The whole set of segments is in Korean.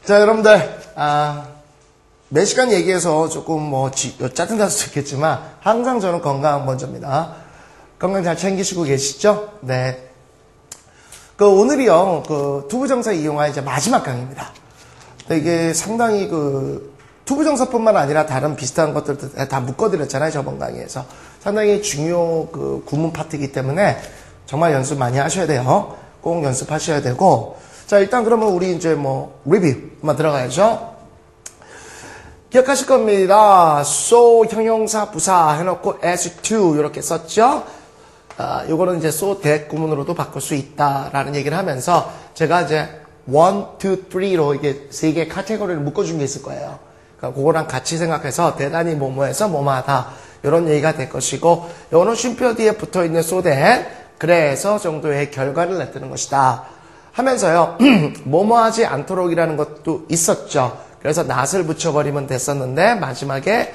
자, 여러분들, 몇 시간 얘기해서 조금 짜증날 수도 있겠지만, 항상 저는 건강 먼저입니다. 건강 잘 챙기시고 계시죠? 네. 오늘이요, 투부정사 이용화 이제 마지막 강의입니다. 이게 상당히 투부정사뿐만 아니라 다른 비슷한 것들도 다 묶어드렸잖아요, 저번 강의에서. 상당히 중요 구문 파트이기 때문에 정말 연습 많이 하셔야 돼요. 꼭 연습하셔야 되고. 자, 일단 그러면 우리 이제 리뷰 한번 들어가야죠. 기억하실 겁니다. so 형용사 부사 해놓고 as to 이렇게 썼죠. 요거는 이제 so that 구문으로도 바꿀 수 있다라는 얘기를 하면서 제가 이제 1, 2, 3로 이게 세 개의 카테고리를 묶어준 게 있을 거예요. 그러니까 그거랑 같이 생각해서 대단히 뭐뭐해서 뭐뭐하다 이런 얘기가 될 것이고, 요거는 쉼표 뒤에 붙어있는 so that 그래서 정도의 결과를 내뜨는 것이다 하면서요. 뭐뭐하지 않도록이라는 것도 있었죠. 그래서 not을 붙여버리면 됐었는데 마지막에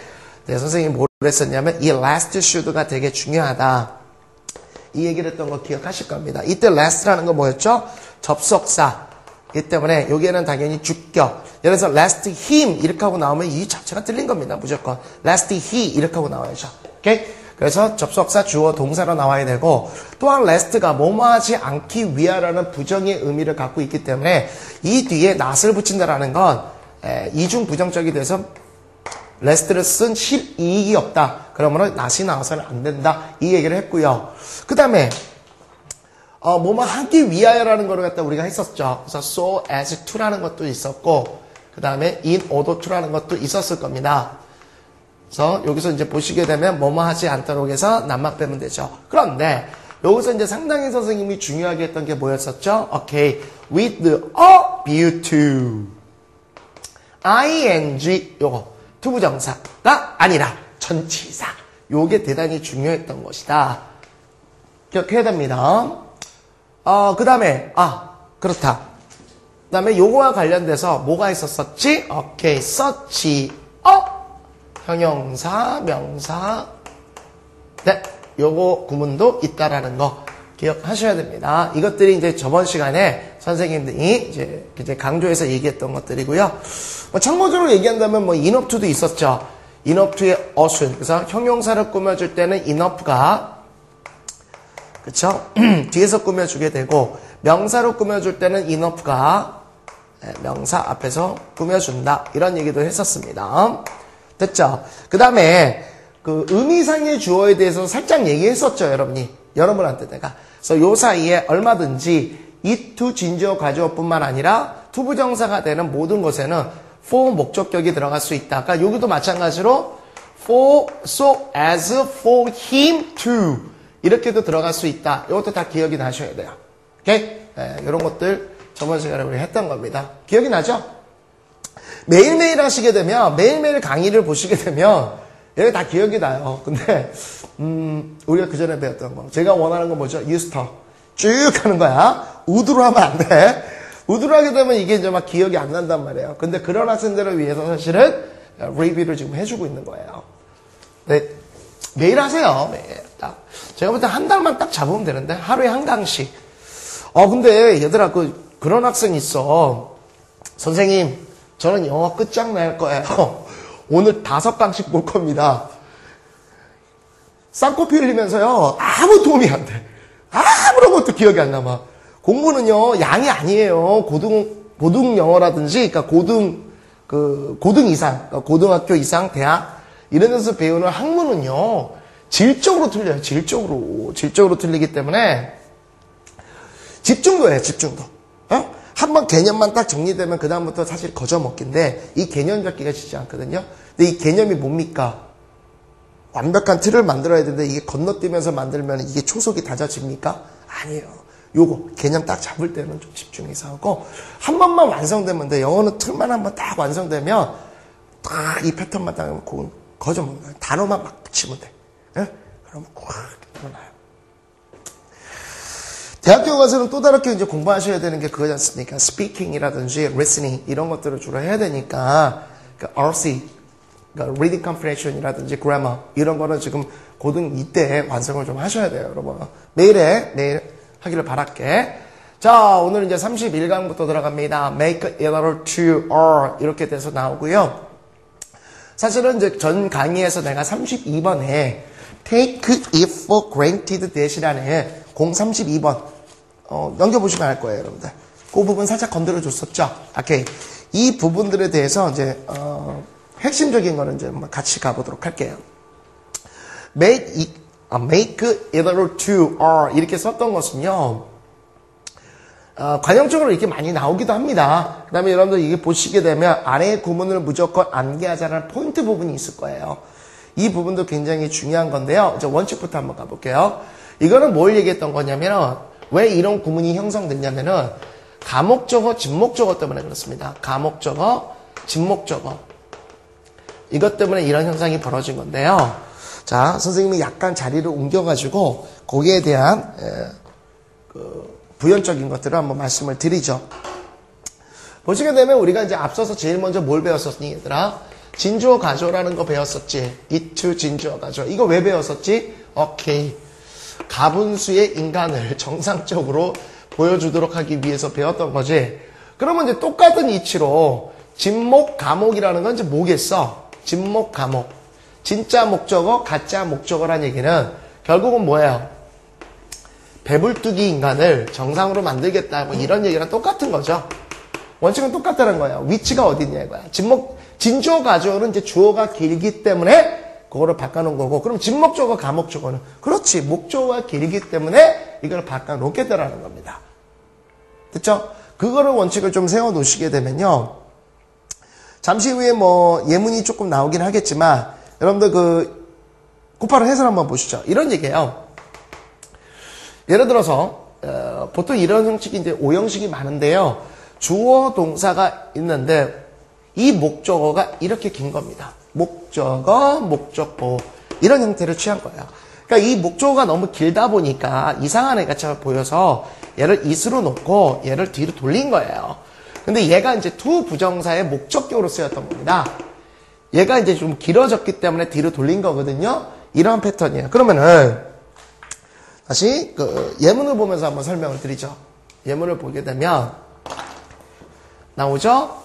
선생님이 뭐를 했었냐면 이 last should가 되게 중요하다 이 얘기를 했던 거 기억하실 겁니다. 이때 last라는 건 뭐였죠? 접속사이기 때문에 여기에는 당연히 주격. 예를 들어서 last him 이렇게 하고 나오면 이 자체가 틀린 겁니다. 무조건 last he 이렇게 하고 나와야죠. 오케이? 그래서 접속사 주어 동사로 나와야 되고, 또한 last가 뭐뭐하지 않기 위하라는 부정의 의미를 갖고 있기 때문에 이 뒤에 not을 붙인다라는 건 이중 부정적이 돼서 last를 쓴 실이익이 없다. 그러면 not이 나와서는 안 된다. 이 얘기를 했고요. 그 다음에 뭐뭐 하기 위하여라는 거를 갖다 우리가 했었죠. 그래서 so as to라는 것도 있었고, 그 다음에 in order to라는 것도 있었을 겁니다. 그래서 여기서 이제 보시게 되면 뭐뭐 하지 않도록 해서 not만 빼면 되죠. 그런데 여기서 이제 상당히 선생님이 중요하게 했던 게 뭐였었죠? Okay, with a view to ing 요거 투부정사가 아니라 전치사. 요게 대단히 중요했던 것이다. 기억해야 됩니다. 그 다음에 그렇다. 그 다음에 요거와 관련돼서 뭐가 있었었지? Okay, such 형용사, 명사. 네, 요거 구문도 있다라는 거 기억하셔야 됩니다. 이것들이 이제 저번 시간에 선생님들이 이제 강조해서 얘기했던 것들이고요. 참고적으로 얘기한다면 enough to도 있었죠. enough to의 어순. 그래서 형용사를 꾸며줄 때는 enough가 그쵸? 뒤에서 꾸며주게 되고, 명사로 꾸며줄 때는 enough가 명사 앞에서 꾸며준다. 이런 얘기도 했었습니다. 됐죠? 그 다음에 의미상의 주어에 대해서 살짝 얘기했었죠, 여러분한테 내가. 그래서 요 사이에 얼마든지 it to 진주어 가주어뿐만 아니라 투부정사가 되는 모든 것에는 for 목적격이 들어갈 수 있다. 그러니까 여기도 마찬가지로 for, so as, for him to 이렇게도 들어갈 수 있다. 이것도 다 기억이 나셔야 돼요. 오케이? 이런 것들 저번 시간에 우리 했던 겁니다. 기억이 나죠? 매일매일 하시게 되면, 매일매일 강의를 보시게 되면, 여기 다 기억이 나요. 근데, 우리가 그 전에 배웠던 거. 제가 원하는 건 뭐죠? 유스터. 쭉 하는 거야. 우드로 하면 안 돼. 우드로 하게 되면 이게 이제 막 기억이 안 난단 말이에요. 근데 그런 학생들을 위해서 사실은 리뷰를 지금 해주고 있는 거예요. 네. 매일 하세요. 매일. 딱. 제가 볼 때 한 달만 딱 잡으면 되는데, 하루에 한 강씩. 근데 얘들아, 그런 학생 있어. 선생님, 저는 영어 끝장날 거예요. 오늘 5강씩 볼 겁니다. 쌍코피 흘리면서요. 아무 도움이 안 돼. 아무런 것도 기억이 안 남아. 공부는요. 양이 아니에요. 고등 영어라든지, 그러니까 고등 이상, 그러니까 고등학교 이상, 대학 이런 데서 배우는 학문은요. 질적으로 틀려요. 질적으로 틀리기 때문에 집중도예요. 집중도. 한번 개념만 딱 정리되면 그 다음부터 사실 거저먹기인데 이 개념 잡기가 쉽지 않거든요. 근데 이 개념이 뭡니까? 완벽한 틀을 만들어야 되는데 이게 건너뛰면서 만들면 이게 초속이 다져집니까? 아니에요. 요거 개념 딱 잡을 때는 좀 집중해서 하고 한 번만 완성되면 돼. 영어는 틀만 한번 딱 완성되면 딱 이 패턴만 딱 하면 거저먹는 거예요. 단어만 막 붙이면 돼. 그러면 꽉 일어나요. 대학교 가서는 또 다르게 이제 공부하셔야 되는 게 그거지 않습니까? 스피킹이라든지 listening 이런 것들을 주로 해야 되니까 RC, 그러니까 reading comprehension이라든지 grammar 이런 거는 지금 고등 이때 완성을 좀 하셔야 돼요, 여러분. 매일 하기를 바랄게. 자, 오늘 이제 31강부터 들어갑니다. make either to or 이렇게 돼서 나오고요. 사실은 이제 전 강의에서 내가 32번에 take it for granted that이라는 032번 넘겨보시면 알 거예요, 여러분들. 그 부분 살짝 건드려 줬었죠. 오케이. 이 부분들에 대해서 이제 핵심적인 거는 이제 같이 가보도록 할게요. make either to or 이렇게 썼던 것은요. 관용적으로 이렇게 많이 나오기도 합니다. 그 다음에 여러분들 이게 보시게 되면 아래의 구문을 무조건 암기하자는 포인트 부분이 있을 거예요. 이 부분도 굉장히 중요한 건데요. 이제 원칙부터 한번 가볼게요. 이거는 뭘 얘기했던 거냐면 왜 이런 구문이 형성됐냐면은 가목적어, 진목적어 때문에 그렇습니다. 가목적어, 진목적어. 이것 때문에 이런 현상이 벌어진 건데요. 자, 선생님이 약간 자리를 옮겨가지고 거기에 대한 부연적인 것들을 한번 말씀을 드리죠. 보시게 되면 우리가 이제 앞서서 제일 먼저 뭘 배웠었니, 얘들아? 진주어 가조라는 거 배웠었지. 이투 진주어 가조. 이거 왜 배웠었지? 오케이. 가분수의 인간을 정상적으로 보여주도록 하기 위해서 배웠던 거지. 그러면 이제 똑같은 이치로 진목, 가목이라는 건 이제 뭐겠어? 진목, 가목. 진짜 목적어, 가짜 목적어란 얘기는 결국은 뭐예요? 배불뚝이 인간을 정상으로 만들겠다. 뭐 이런 얘기랑 똑같은 거죠. 원칙은 똑같다는 거예요. 위치가 어디냐 이거야. 진주어, 가주어는 이제 주어가 길기 때문에 그거를 바꿔놓은 거고, 그럼 진목적어, 가목적어는 그렇지. 목적어가 길기 때문에 이걸 바꿔놓겠다라는 겁니다. 됐죠? 그거를 원칙을 좀 세워놓으시게 되면요. 잠시 후에 뭐 예문이 조금 나오긴 하겠지만 여러분들 곧바로 해설 한번 보시죠. 이런 얘기예요. 예를 들어서 보통 이런 형식이 이제 오형식이 많은데요. 주어 동사가 있는데 이 목적어가 이렇게 긴 겁니다. 목적어, 목적보 이런 형태를 취한 거예요. 그러니까 이 목적어가 너무 길다 보니까 이상한 애가 보여서 얘를 it으로 놓고 얘를 뒤로 돌린 거예요. 근데 얘가 이제 to 부정사의 목적격으로 쓰였던 겁니다. 얘가 이제 좀 길어졌기 때문에 뒤로 돌린 거거든요. 이런 패턴이에요. 그러면은 다시 예문을 보면서 한번 설명을 드리죠. 예문을 보게 되면 나오죠?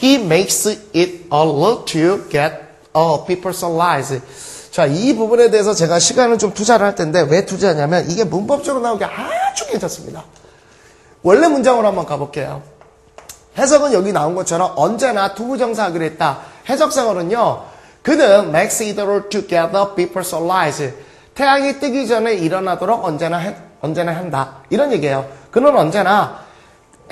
He makes it a lot to get people's lives. 자, 이 부분에 대해서 제가 시간을 좀 투자를 할 텐데 왜 투자하냐면 이게 문법적으로 나오기 아주 괜찮습니다. 원래 문장으로 한번 가볼게요. 해석은 여기 나온 것처럼 언제나 투부정사 하기로 했다. 해석상으로는요. 그는 makes it a lot to get people's lives. 태양이 뜨기 전에 일어나도록 언제나 한다. 이런 얘기예요. 그는 언제나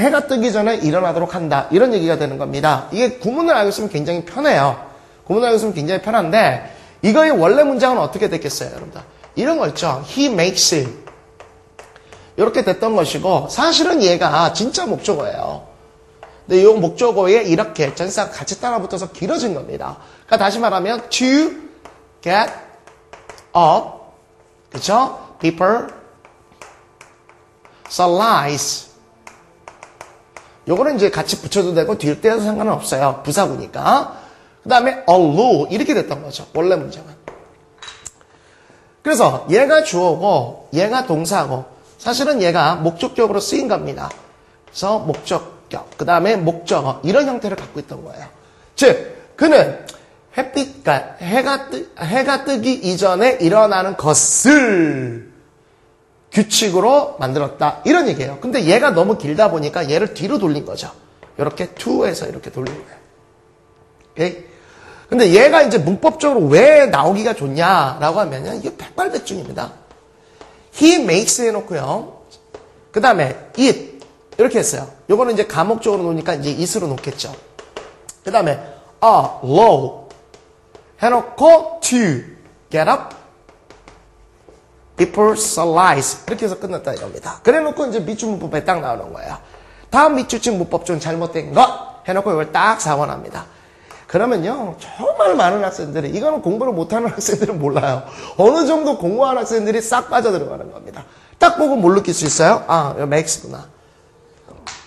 해가 뜨기 전에 일어나도록 한다. 이런 얘기가 되는 겁니다. 이게 구문을 알고 있으면 굉장히 편해요. 구문을 알고 있으면 굉장히 편한데 이거의 원래 문장은 어떻게 됐겠어요, 여러분들? 이런 거 있죠. He makes it. 이렇게 됐던 것이고 사실은 얘가 진짜 목적어예요. 근데 이 목적어에 이렇게 전사가 같이 따라붙어서 길어진 겁니다. 그러니까 다시 말하면 to get up, 그렇죠? People lives. 요거는 이제 같이 붙여도 되고 뒤를 떼도 상관은 없어요. 부사구니까. 그 다음에 allow 이렇게 됐던 거죠. 원래 문장은. 그래서 얘가 주어고 얘가 동사고 사실은 얘가 목적격으로 쓰인 겁니다. 그래서 목적격, 그 다음에 목적어 이런 형태를 갖고 있던 거예요. 즉 그는 해가 뜨기 이전에 일어나는 것을 규칙으로 만들었다. 이런 얘기예요. 근데 얘가 너무 길다 보니까 얘를 뒤로 돌린 거죠. 이렇게 to에서 이렇게 돌린 거예요. 오케이? 근데 얘가 이제 문법적으로 왜 나오기가 좋냐라고 하면요. 이게 백발백중입니다. He makes 해놓고요. 그 다음에 it. 이렇게 했어요. 요거는 이제 가목적으로 놓으니까 이제 it으로 놓겠죠. 그 다음에 allow. 해놓고 to get up. people's lives. 이렇게 해서 끝났다 이겁니다. 그래 놓고 이제 밑줄 문법에 딱 나오는 거예요. 다음 밑줄층 문법 중 잘못된 것 해놓고 이걸 딱 사원합니다. 그러면요 정말 많은 학생들이 이거는 공부를 못하는 학생들은 몰라요. 어느 정도 공부하는 학생들이 싹 빠져들어가는 겁니다. 딱 보고 뭘 느낄 수 있어요? 아 이거 makes구나.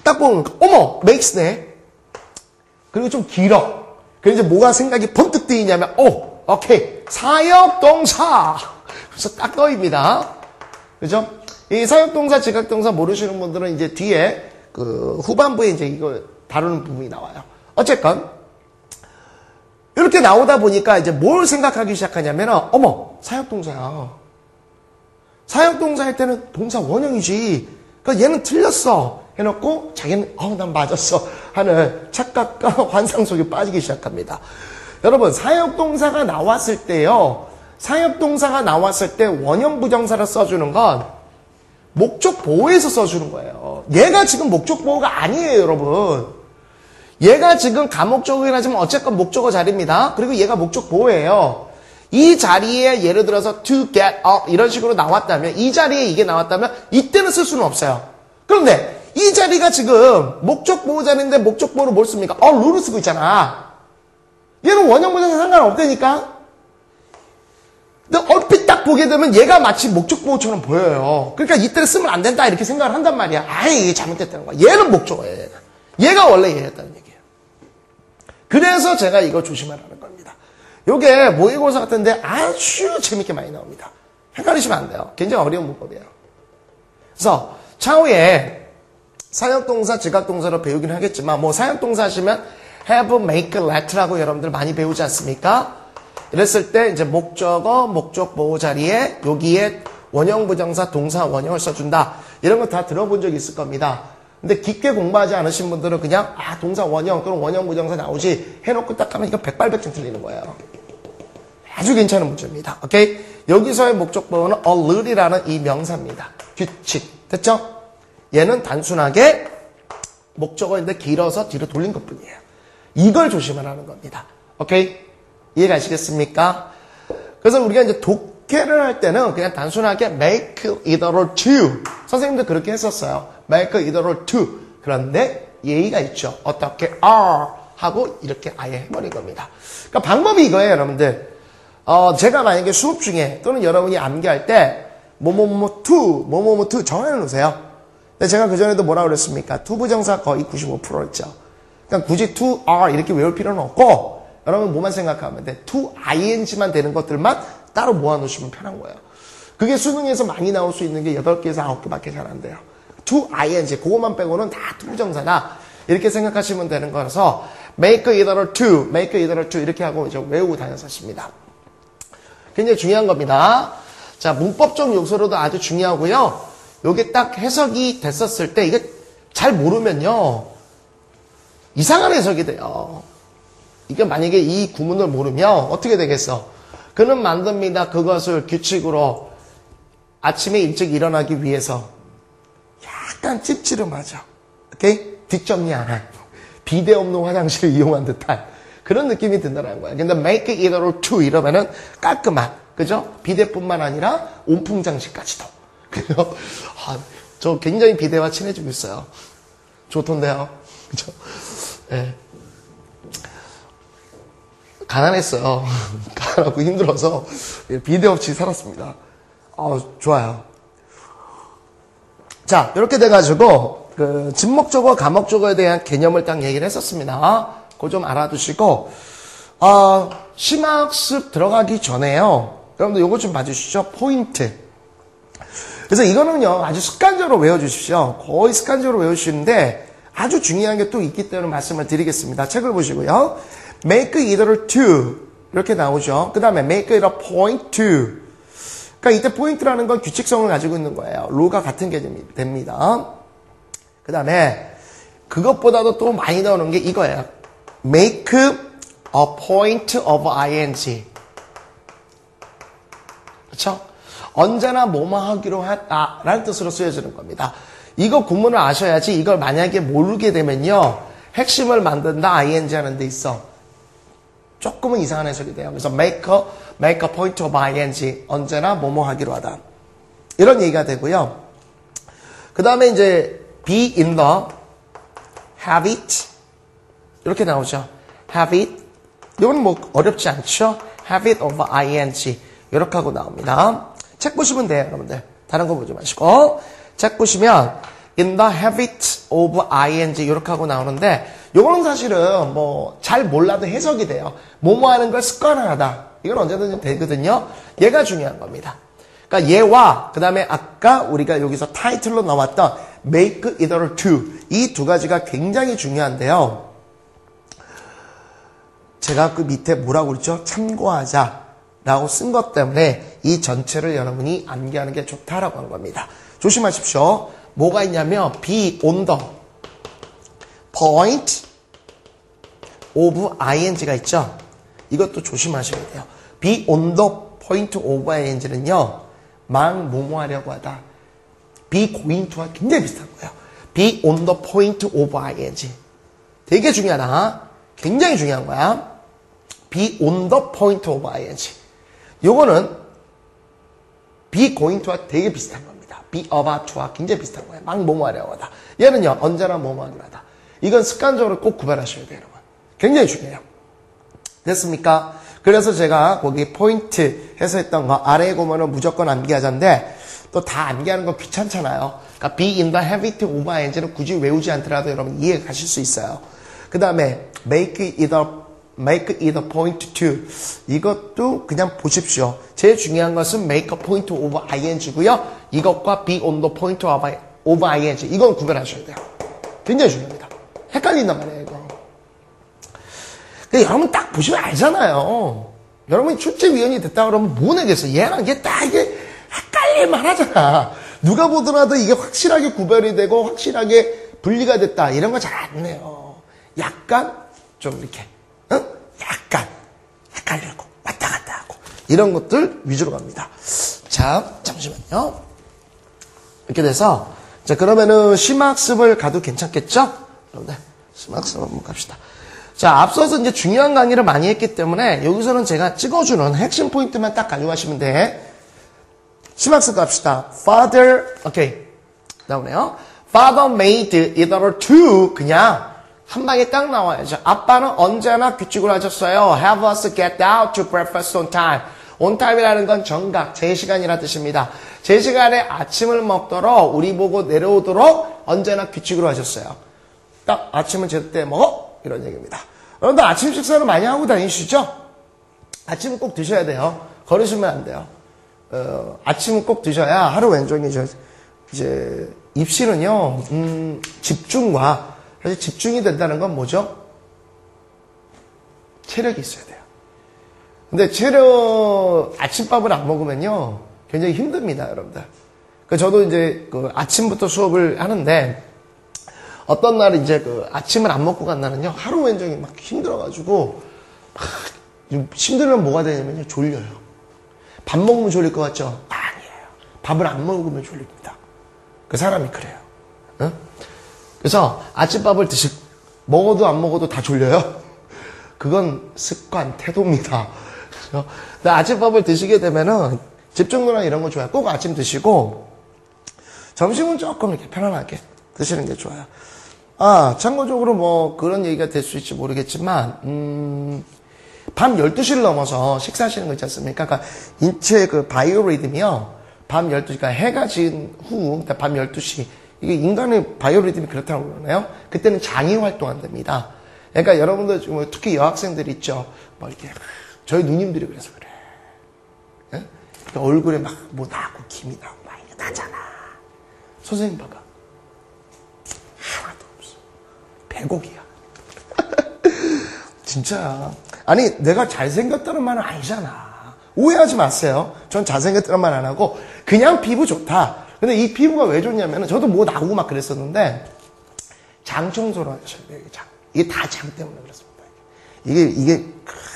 딱 보면 어머 makes네. 그리고 좀 길어. 그래서 이제 뭐가 생각이 번뜩 뜨이냐면 오케이 사역동사. 그래서 딱 떠입니다. 그죠? 이 사역동사, 지각동사 모르시는 분들은 이제 뒤에 그 후반부에 이제 이거 다루는 부분이 나와요. 어쨌건 이렇게 나오다 보니까 이제 뭘 생각하기 시작하냐면 어머 사역동사야. 사역동사 할 때는 동사 원형이지. 그러니까 얘는 틀렸어 해놓고 자기는 난 맞았어 하는 착각과 환상 속에 빠지기 시작합니다. 여러분 사역동사가 나왔을 때요. 사역동사가 나왔을 때 원형 부정사를 써주는 건 목적 보호에서 써주는 거예요. 얘가 지금 목적 보호가 아니에요, 여러분. 얘가 지금 가목적어긴 하지만 어쨌건 목적어 자리입니다. 그리고 얘가 목적 보호예요. 이 자리에 예를 들어서 to get up 이런 식으로 나왔다면, 이 자리에 이게 나왔다면 이때는 쓸 수는 없어요. 그런데 이 자리가 지금 목적 보호 자리인데 목적 보호를 뭘 씁니까? 룰을 쓰고 있잖아. 얘는 원형 부정사 상관없다니까. 근데 얼핏 딱 보게 되면 얘가 마치 목적 보호처럼 보여요. 그러니까 이때는 쓰면 안 된다 이렇게 생각을 한단 말이야. 이게 잘못됐다는 거야. 얘는 목적어예요. 얘가 원래 얘였다는 얘기예요. 그래서 제가 이거 조심하라는 겁니다. 요게 모의고사 같은데 아주 재밌게 많이 나옵니다. 헷갈리시면 안 돼요. 굉장히 어려운 문법이에요. 그래서 차후에 사역동사, 지각동사로 배우긴 하겠지만 뭐 사역동사 하시면 have, make, let라고 여러분들 많이 배우지 않습니까? 이랬을 때 이제 목적어, 목적 보호 자리에 여기에 원형 부정사, 동사 원형을 써준다. 이런 거 다 들어본 적 있을 겁니다. 근데 깊게 공부하지 않으신 분들은 그냥 동사 원형 그럼 원형 부정사 나오지 해놓고 딱 하면 이거 백발백중 틀리는 거예요. 아주 괜찮은 문제입니다. 오케이? 여기서의 목적 보호는 already라는 이 명사입니다. 규칙. 됐죠? 얘는 단순하게 목적어인데 길어서 뒤로 돌린 것뿐이에요. 이걸 조심하라는 겁니다. 오케이? 이해가시겠습니까? 그래서 우리가 이제 독해를 할 때는 그냥 단순하게 make either or to. 선생님도 그렇게 했었어요. make either or to. 그런데 예의가 있죠. 어떻게 are 하고 이렇게 아예 해버린 겁니다. 그러니까 방법이 이거예요, 여러분들. 제가 만약에 수업 중에 또는 여러분이 암기할 때 뭐뭐뭐 to 정해 놓으세요. 근데 제가 그전에도 뭐라고 그랬습니까? to 부정사 거의 95%였죠. 그러니까 굳이 to are 이렇게 외울 필요는 없고 여러분 뭐만 생각하면 돼. to ing만 되는 것들만 따로 모아놓으시면 편한 거예요. 그게 수능에서 많이 나올 수 있는 게 8개에서 9개밖에 잘 안 돼요. to ing 그것만 빼고는 다 to 부정사다. 이렇게 생각하시면 되는 거라서 make either or to, make either or to 이렇게 하고 이제 외우고 다녔었습니다. 굉장히 중요한 겁니다. 자, 문법적 요소로도 아주 중요하고요. 요게 딱 해석이 됐었을 때 이게 잘 모르면요. 이상한 해석이 돼요. 이게 만약에 이 구문을 모르면 어떻게 되겠어? 그는 만듭니다. 그것을 규칙으로 아침에 일찍 일어나기 위해서 약간 찝찝하죠. 오케이? 뒷정리 안 한. 비데 없는 화장실을 이용한 듯한 그런 느낌이 든다는 거야. 근데 make either or to 이러면은 깔끔한, 그죠? 비데뿐만 아니라 온풍 장식까지도. 그죠? 저 굉장히 비데와 친해지고 있어요. 좋던데요. 그죠? 네. 가난했어요. 가난하고 힘들어서 비데 없이 살았습니다. 좋아요. 자, 이렇게 돼가지고 그 진목적어, 가목적어에 대한 개념을 딱 얘기를 했었습니다. 그거 좀 알아두시고 심화학습 들어가기 전에요. 여러분들 요거 좀 봐주시죠. 포인트. 그래서 이거는요 아주 습관적으로 외워주십시오. 거의 습관적으로 외우시는데 아주 중요한 게 또 있기 때문에 말씀을 드리겠습니다. 책을 보시고요. make either to 이렇게 나오죠. 그 다음에 make it a point to. 그러니까 이때 포인트라는 건 규칙성을 가지고 있는 거예요. 로가 같은 개념이 됩니다. 그 다음에 그것보다도 또 많이 나오는 게 이거예요. make a point of ing. 그렇죠? 언제나 뭐뭐 하기로 했다라는 뜻으로 쓰여지는 겁니다. 이거 구문을 아셔야지 이걸 만약에 모르게 되면요. 핵심을 만든다 ing 하는 데 있어. 조금은 이상한 해석이 돼요. 그래서 make a point of ing. 언제나 뭐뭐 하기로 하다. 이런 얘기가 되고요. 그 다음에 이제 be in the habit. 이렇게 나오죠. habit. 이건 뭐 어렵지 않죠? habit of ing. 이렇게 하고 나옵니다. 책 보시면 돼요, 여러분들. 다른 거 보지 마시고. 책 보시면 in the habit of ing 이렇게 하고 나오는데 이거는 사실은 뭐 잘 몰라도 해석이 돼요. 뭐뭐 하는 걸 습관화하다. 이건 언제든지 되거든요. 얘가 중요한 겁니다. 그러니까 얘와 그 다음에 아까 우리가 여기서 타이틀로 나왔던 make either to 이 두 가지가 굉장히 중요한데요. 제가 그 밑에 뭐라고 그랬죠? 참고하자라고 쓴 것 때문에 이 전체를 여러분이 암기하는 게 좋다라고 하는 겁니다. 조심하십시오. 뭐가 있냐면 be on the point of ing가 있죠. 이것도 조심하셔야 돼요. be on the point of ing는요. 막 뭐뭐 하려고 하다. be going to와 굉장히 비슷한 거예요. be on the point of ing. 되게 중요하다. 굉장히 중요한 거야. be on the point of ing. 요거는 be going to와 되게 비슷한 겁니다. be about to와 굉장히 비슷한 거예요. 막 뭐뭐 하려고 하다. 얘는요. 언제나 뭐뭐 하려고 하다. 이건 습관적으로 꼭 구별하셔야 돼요, 여러분. 굉장히 중요해요. 됐습니까? 그래서 제가 거기 포인트 해서 했던 거 아래에 보면은 무조건 암기하자인데 또 다 암기하는 거 귀찮잖아요. 그러니까 be in the habit of ing는 굳이 외우지 않더라도 여러분 이해 가실 수 있어요. 그 다음에 make either point to 이것도 그냥 보십시오. 제일 중요한 것은 make a point of ing고요. 이것과 be on the point of ing 이건 구별하셔야 돼요. 굉장히 중요합니다. 헷갈린단 말이에요, 이거. 근데 여러분 딱 보시면 알잖아요. 여러분이 출제위원이 됐다 그러면 뭐 내겠어? 얘랑 얘 딱 이게 헷갈릴만 하잖아. 누가 보더라도 이게 확실하게 구별이 되고 확실하게 분리가 됐다. 이런 거 잘 안 내요. 약간 좀 이렇게 약간 헷갈리고 왔다 갔다 하고 이런 것들 위주로 갑니다. 자, 잠시만요. 이렇게 돼서 자 그러면은 심학습을 가도 괜찮겠죠? 여러분들 심학습 한번 갑시다. 자, 앞서서 이제 중요한 강의를 많이 했기 때문에 여기서는 제가 찍어주는 핵심 포인트만 딱 가져가시면 돼. 심학습 갑시다. Father, 오케이. 나오네요. Father made either to 그냥 한 방에 딱 나와야죠. 아빠는 언제나 규칙을 하셨어요. Have us get out to breakfast on time. on time이라는 건 정각, 제 시간이라 뜻입니다. 제 시간에 아침을 먹도록 우리 보고 내려오도록 언제나 규칙으로 하셨어요. 딱 아침은 제때 먹어? 이런 얘기입니다. 여러분들 아침 식사를 많이 하고 다니시죠? 아침은 꼭 드셔야 돼요. 거르시면 안 돼요. 아침은 꼭 드셔야 하루 왼종일 이제 입시는요, 집중과 사실 집중이 된다는 건 뭐죠? 체력이 있어야 돼요. 근데 아침밥을 안 먹으면요, 굉장히 힘듭니다, 여러분들. 저도 이제 아침부터 수업을 하는데, 어떤 날은 이제 아침을 안 먹고 간 날은요, 하루 왼종일 막 힘들어가지고, 힘들면 뭐가 되냐면요, 졸려요. 밥 먹으면 졸릴 것 같죠? 아니에요. 밥을 안 먹으면 졸립니다. 그 사람이 그래요. 응? 그래서 아침밥을 먹어도 안 먹어도 다 졸려요? 그건 습관, 태도입니다. 근데 아침밥을 드시게 되면은 집중도나 이런 거 좋아요. 꼭 아침 드시고, 점심은 조금 이렇게 편안하게 드시는 게 좋아요. 참고적으로 뭐 그런 얘기가 될 수 있을지 모르겠지만, 밤 12시를 넘어서 식사하시는 거 있지 않습니까? 그러니까 인체 바이오리듬이요. 밤 12시, 그러니까 해가 진 후, 그러니까 밤 12시. 이게 인간의 바이오리듬이 그렇다고 그러나요? 그때는 장이 활동한답니다. 그러니까 여러분들, 특히 여학생들 있죠. 뭐 이렇게, 저희 누님들이 그래서 그래. 예? 그러니까 얼굴에 막 뭐 나고, 김이 나고, 막 이게 나잖아. 선생님 봐봐. 하나도 없어. 배곡이야. 진짜. 아니, 내가 잘생겼다는 말은 아니잖아. 오해하지 마세요. 전 잘생겼다는 말 안 하고, 그냥 피부 좋다. 근데 이 피부가 왜 좋냐면, 저도 뭐 나오고 막 그랬었는데, 장 청소를 하셔야 돼요, 이게 다 장 때문에 그렇습니다. 이게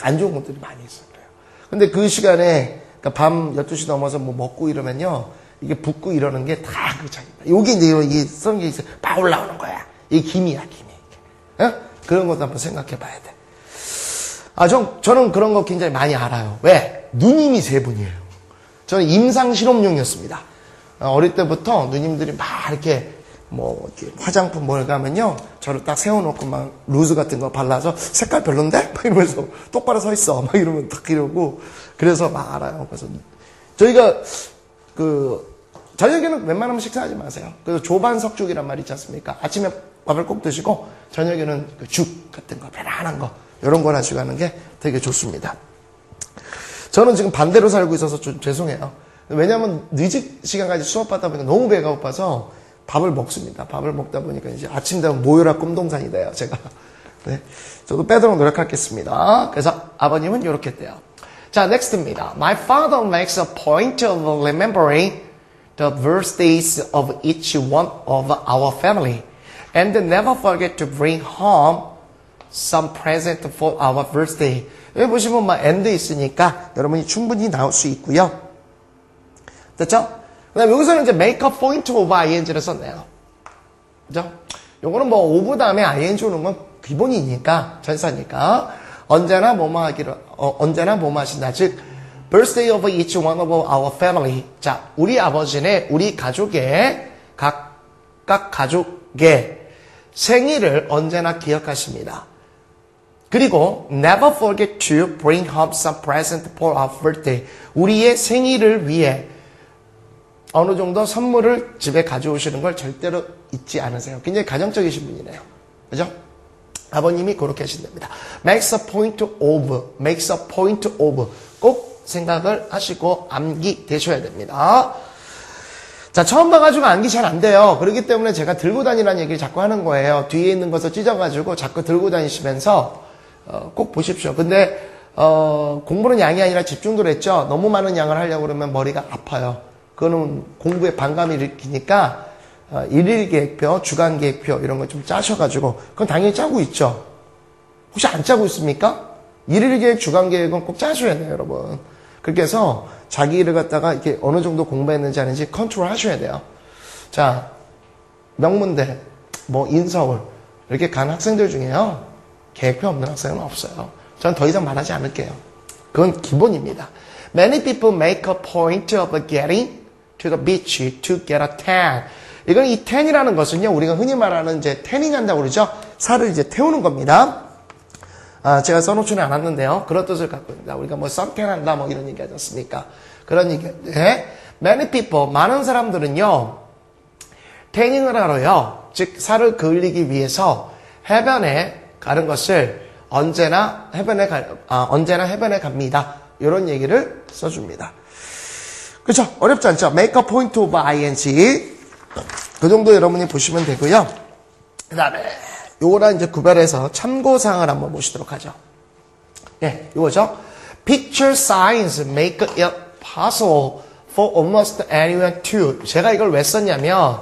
안 좋은 것들이 많이 있어요. 그래요. 근데 그 시간에, 그러니까 밤 12시 넘어서 뭐 먹고 이러면요, 이게 붓고 이러는 게 다 그 장입니다. 여기 이제 이 썬게 있어, 막 올라오는 거야. 이게 김이야, 김이. 어? 그런 것도 한번 생각해 봐야 돼. 저는 그런 거 굉장히 많이 알아요. 왜? 누님이 세 분이에요. 저는 임상실험용이었습니다. 어릴 때부터 누님들이 막 이렇게 이렇게 화장품 뭘 가면요. 저를 딱 세워놓고 막 루즈 같은 거 발라서 색깔 별론데? 막 이러면서 똑바로 서 있어. 막 이러면 딱 이러고. 그래서 막 알아요. 그래서 저희가 저녁에는 웬만하면 식사하지 마세요. 그래서 조반석죽이란 말 있지 않습니까? 아침에 밥을 꼭 드시고 저녁에는 죽 같은 거, 편안한 거 이런 걸 하시고 하는 게 되게 좋습니다. 저는 지금 반대로 살고 있어서 좀 죄송해요. 왜냐하면 늦은 시간까지 수업하다 보니까 너무 배가 고파서 밥을 먹습니다. 밥을 먹다 보니까 이제 아침 되면 모여라 꿈동산이 돼요, 제가. 네. 저도 빼도록 노력하겠습니다. 그래서 아버님은 이렇게 했대요. 자, 넥스트입니다. My father makes a point of remembering the birthdays of each one of our family and never forget to bring home some present for our birthday. 여기 보시면 막 and 있으니까 여러분이 충분히 나올 수 있고요. 됐죠? 그 다음에 여기서는 이제 make a point of ing를 썼네요. 그죠? 요거는 뭐 of 다음에 ing 오는 건 기본이니까, 전사니까. 언제나 뭐뭐 하기로, 언제나 뭐뭐 하신다. 즉, birthday of each one of our family. 자, 우리 아버지네, 우리 가족의, 각각 가족의 생일을 언제나 기억하십니다. 그리고 never forget to bring home some present for our birthday. 우리의 생일을 위해 어느 정도 선물을 집에 가져오시는 걸 절대로 잊지 않으세요. 굉장히 가정적이신 분이네요. 그죠? 아버님이 그렇게 하신답니다. makes a point of, makes a point of. 꼭 생각을 하시고 암기되셔야 됩니다. 자, 처음 봐가지고 암기 잘 안 돼요. 그렇기 때문에 제가 들고 다니라는 얘기를 자꾸 하는 거예요. 뒤에 있는 것을 찢어가지고 자꾸 들고 다니시면서 꼭 보십시오. 근데 공부는 양이 아니라 집중도 했죠. 너무 많은 양을 하려고 그러면 머리가 아파요. 그거는 공부에 반감을 일으키니까 일일 계획표, 주간 계획표 이런 거 좀 짜셔가지고 그건 당연히 짜고 있죠. 혹시 안 짜고 있습니까? 일일 계획, 주간 계획은 꼭 짜셔야 돼요, 여러분. 그렇게 해서 자기 일을 갖다가 이렇게 어느 정도 공부했는지 아닌지 컨트롤 하셔야 돼요. 자, 명문대, 뭐 인서울 이렇게 간 학생들 중에요. 계획표 없는 학생은 없어요. 저는 더 이상 말하지 않을게요. 그건 기본입니다. Many people make a point of getting to the beach to get a tan. 이건 이 tan이라는 것은요, 우리가 흔히 말하는 이제 태닝 한다고 그러죠? 살을 이제 태우는 겁니다. 제가 써놓지는 않았는데요. 그런 뜻을 갖고 있습니다. 우리가 뭐 선탠 한다 뭐 이런 얘기 하지 않습니까? 그런 얘기인데, many people, 많은 사람들은요, 태닝을 하러요, 즉, 살을 그을리기 위해서 해변에 가는 것을 언제나 해변에 갑니다. 이런 얘기를 써줍니다. 그렇죠? 어렵지 않죠? Make a point of ing. 그 정도 여러분이 보시면 되고요. 그 다음에 요거랑 이제 구별해서 참고사항을 한번 보시도록 하죠. 네, 요거죠. Picture signs make it possible for almost anyone to. 제가 이걸 왜 썼냐면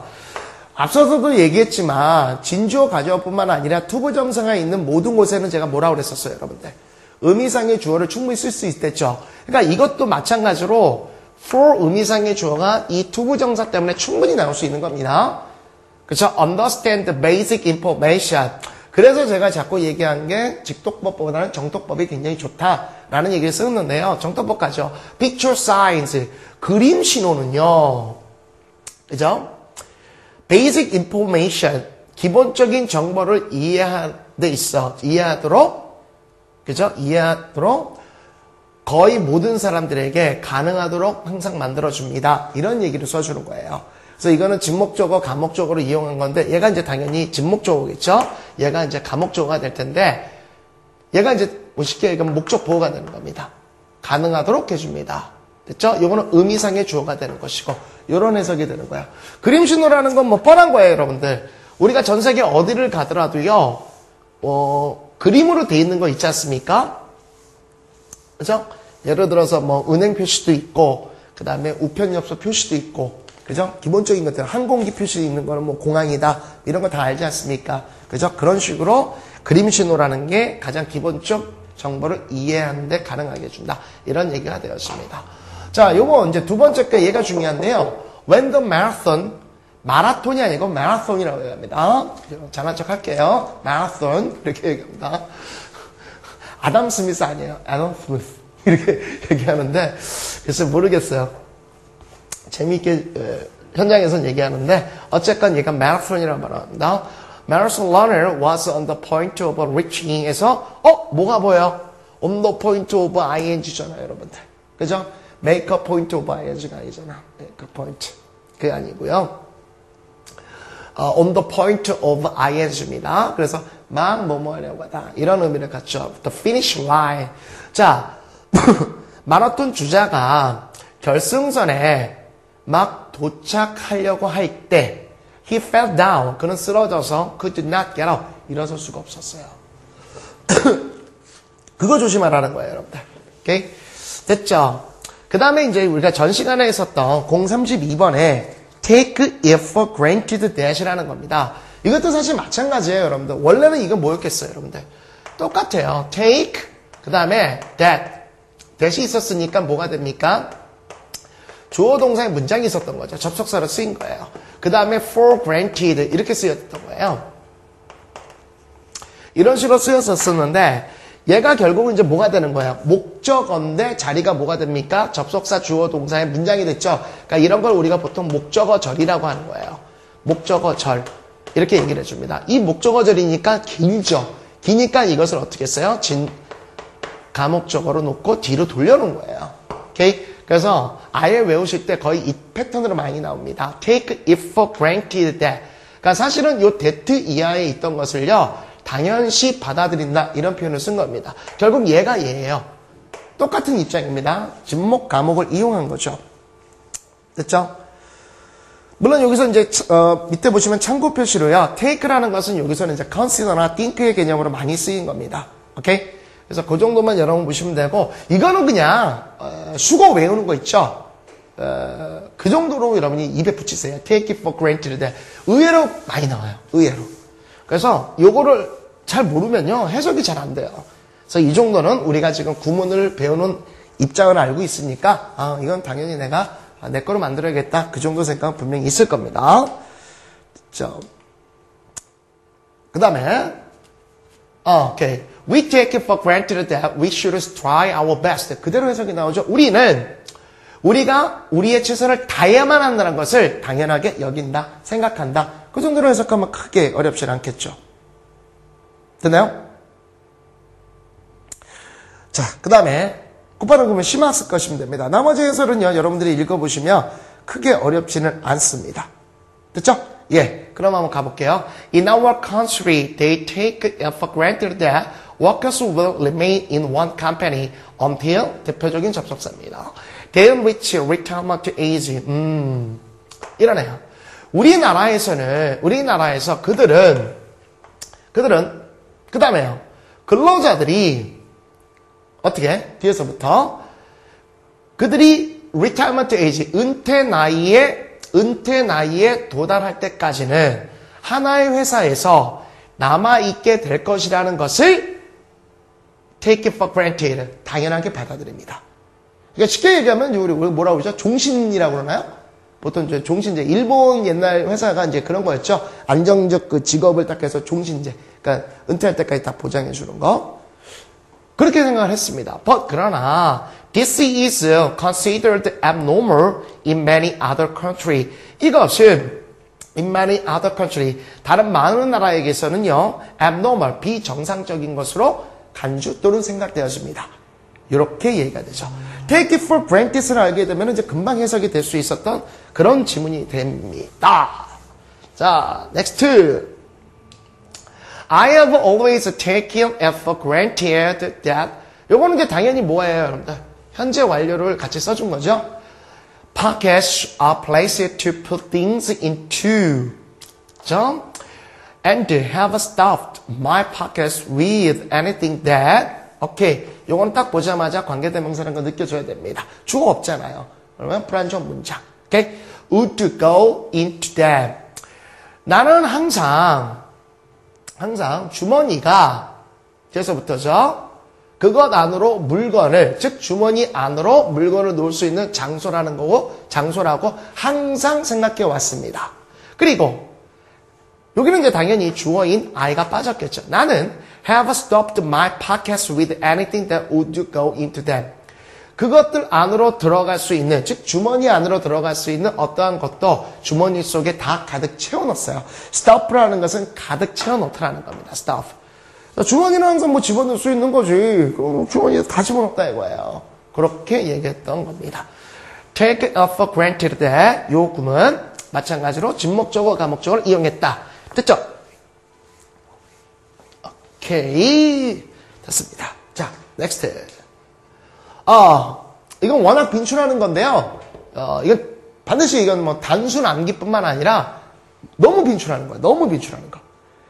앞서서도 얘기했지만 진주어 가주어뿐만 아니라 투부정사가 있는 모든 곳에는 제가 뭐라고 그랬었어요, 여러분들. 의미상의 주어를 충분히 쓸 수 있댔죠. 그러니까 이것도 마찬가지로 for 의미상의 주어가 이 투부정사 때문에 충분히 나올 수 있는 겁니다. 그렇죠? Understand the basic information. 그래서 제가 자꾸 얘기한 게 직독법보다는 정독법이 굉장히 좋다라는 얘기를 쓰는데요. 정독법 가죠. Picture signs. 그림 신호는요. 그죠? Basic information. 기본적인 정보를 이해하도록 그죠? 이해하도록 거의 모든 사람들에게 가능하도록 항상 만들어줍니다. 이런 얘기를 써주는 거예요. 그래서 이거는 진목적어, 가목적어로 이용한 건데 얘가 이제 당연히 진목적어겠죠? 얘가 이제 가목적어가 될 텐데 얘가 이제 뭐 쉽게 얘기하면 목적 보호가 되는 겁니다. 가능하도록 해줍니다. 됐죠? 이거는 의미상의 주어가 되는 것이고 이런 해석이 되는 거야. 그림 신호라는 건 뭐 뻔한 거예요, 여러분들. 우리가 전 세계 어디를 가더라도요. 그림으로 돼 있는 거 있지 않습니까? 그죠? 예를 들어서 뭐 은행 표시도 있고 그 다음에 우편엽서 표시도 있고 그죠? 기본적인 것들 항공기 표시 있는 거는 뭐 공항이다 이런 거 다 알지 않습니까? 그죠? 그런 식으로 그림 신호라는 게 가장 기본적 정보를 이해하는 데 가능하게 해준다 이런 얘기가 되었습니다. 자, 요거 이제 두 번째 게 얘가 중요한데요. When the marathon 마라톤이 아니고 마라톤이라고 얘기합니다. 잘난 척 할게요. 마라톤 이렇게 얘기합니다. 아담 스미스 아니에요. 아담 스미스 이렇게 얘기하는데 그래서 모르겠어요. 재미있게 현장에서는 얘기하는데 어쨌건 얘가 마라톤이라고 말합니다. Marathon runner was on the point of reaching 에서 뭐가 보여? On the point of ing잖아요, 여러분들. 그죠? Make a point of ing가 아니잖아. Make a point. 그게 아니고요. On the point of ing입니다. 그래서 막 뭐뭐 하려고 하다. 이런 의미를 갖죠. The finish line. 자, 마라톤 주자가 결승선에 막 도착하려고 할 때 he fell down. 그는 쓰러져서 could not get up. 일어설 수가 없었어요. 그거 조심하라는 거예요, 여러분들. 오케이? 됐죠? 그 다음에 이제 우리가 전 시간에 있었던 032번에 take it for granted that이라는 겁니다. 이것도 사실 마찬가지예요, 여러분들. 원래는 이거 뭐였겠어요, 여러분들? 똑같아요. take, 그 다음에 that이 있었으니까 뭐가 됩니까? 주어 동사의 문장이 있었던 거죠. 접속사로 쓰인 거예요. 그 다음에 for granted 이렇게 쓰였던 거예요. 이런 식으로 쓰였었는데 얘가 결국은 이제 뭐가 되는 거예요? 목적어인데 자리가 뭐가 됩니까? 접속사 주어 동사의 문장이 됐죠. 그러니까 이런 걸 우리가 보통 목적어절이라고 하는 거예요. 목적어절 이렇게 얘기를 해줍니다. 이 목적어절이니까 길죠. 기니까 이것을 어떻게 써요? 가목적어로 놓고 뒤로 돌려놓은 거예요. 오케이? 그래서 아예 외우실 때 거의 이 패턴으로 많이 나옵니다. Take it for granted that. 그러니까 사실은 요 that 이하에 있던 것을요. 당연시 받아들인다. 이런 표현을 쓴 겁니다. 결국 얘가 얘예요. 똑같은 입장입니다. 진목, 가목을 이용한 거죠. 됐죠? 물론 여기서 이제 밑에 보시면 참고 표시로요. take라는 것은 여기서는 이제 consider나 think의 개념으로 많이 쓰인 겁니다. 오케이? 그래서 그 정도만 여러분 보시면 되고 이거는 그냥 수거 외우는 거 있죠? 그 정도로 여러분이 입에 붙이세요. take it for granted. 의외로 많이 나와요. 의외로. 그래서 요거를 잘 모르면요. 해석이 잘 안 돼요. 그래서 이 정도는 우리가 지금 구문을 배우는 입장을 알고 있으니까 이건 당연히 내가 내 거로 만들어야겠다. 그 정도 생각은 분명히 있을 겁니다. 그 다음에 오케이. We take it for granted that we should try our best. 그대로 해석이 나오죠. 우리가 우리의 최선을 다해야만 한다는 것을 당연하게 여긴다, 생각한다. 그 정도로 해석하면 크게 어렵지 않겠죠. 됐나요? 자, 그 다음에 곧바로 그러면 심화스 것이면 됩니다. 나머지 해설은요, 여러분들이 읽어보시면 크게 어렵지는 않습니다. 됐죠? 예, 그럼 한번 가볼게요. In our country, they take it for granted that workers will remain in one company until 대표적인 접속사입니다. They reach retirement age. 이러네요. 우리나라에서 그들은 그 다음에요. 근로자들이 어떻게? 뒤에서부터 그들이 retirement age, 은퇴 나이에 도달할 때까지는 하나의 회사에서 남아있게 될 것이라는 것을 take it for granted, 당연하게 받아들입니다. 그러니까 쉽게 얘기하면 우리 뭐라고 그러죠? 종신이라고 그러나요? 보통 이제 종신제, 일본 옛날 회사가 이제 그런 거였죠. 안정적 그 직업을 딱 해서 종신제, 그러니까 은퇴할 때까지 다 보장해 주는 거. 그렇게 생각을 했습니다. But 그러나 this is considered abnormal in many other countries. 이것은 in many other countries, 다른 많은 나라에게서는요, abnormal, 비정상적인 것으로 간주 또는 생각되었습니다. 이렇게 얘기가 되죠. Take it for granted를 알게 되면 이제 금방 해석이 될 수 있었던 그런 지문이 됩니다. 자, next. I have always taken it for granted that. 요거는 이제 당연히 뭐예요, 여러분들? 현재 완료를 같이 써준 거죠. Pockets are places to put things into. 그죠? And have stuffed my pockets with anything that. 오케이. 요건 딱 보자마자 관계대명사라는 거 느껴줘야 됩니다. 주어 없잖아요. 그러면 불완전 문장. 오케이. Would go into them. 나는 항상 주머니가, 뒤에서부터죠. 그것 안으로 물건을, 즉 주머니 안으로 물건을 놓을 수 있는 장소라고 항상 생각해 왔습니다. 그리고 여기는 이제 당연히 주어인 I가 빠졌겠죠. 나는 have stuffed my pockets with anything that would go into them. 그것들 안으로 들어갈 수 있는, 즉 주머니 안으로 들어갈 수 있는 어떠한 것도 주머니 속에 다 가득 채워넣었어요. stuff라는 것은 가득 채워넣다라는 겁니다. stuff. 주머니는 항상 뭐 집어넣을 수 있는 거지. 주머니에 다 집어넣었다 이거예요. 그렇게 얘기했던 겁니다. take it for granted that 요 구문 마찬가지로 진목적어, 가목적어를 이용했다. 됐죠? 오케이. 됐습니다. 자, next. 이건 워낙 빈출하는 건데요. 이건 반드시 이건 뭐 단순 암기뿐만 아니라 너무 빈출하는 거예요. 너무 빈출하는 거.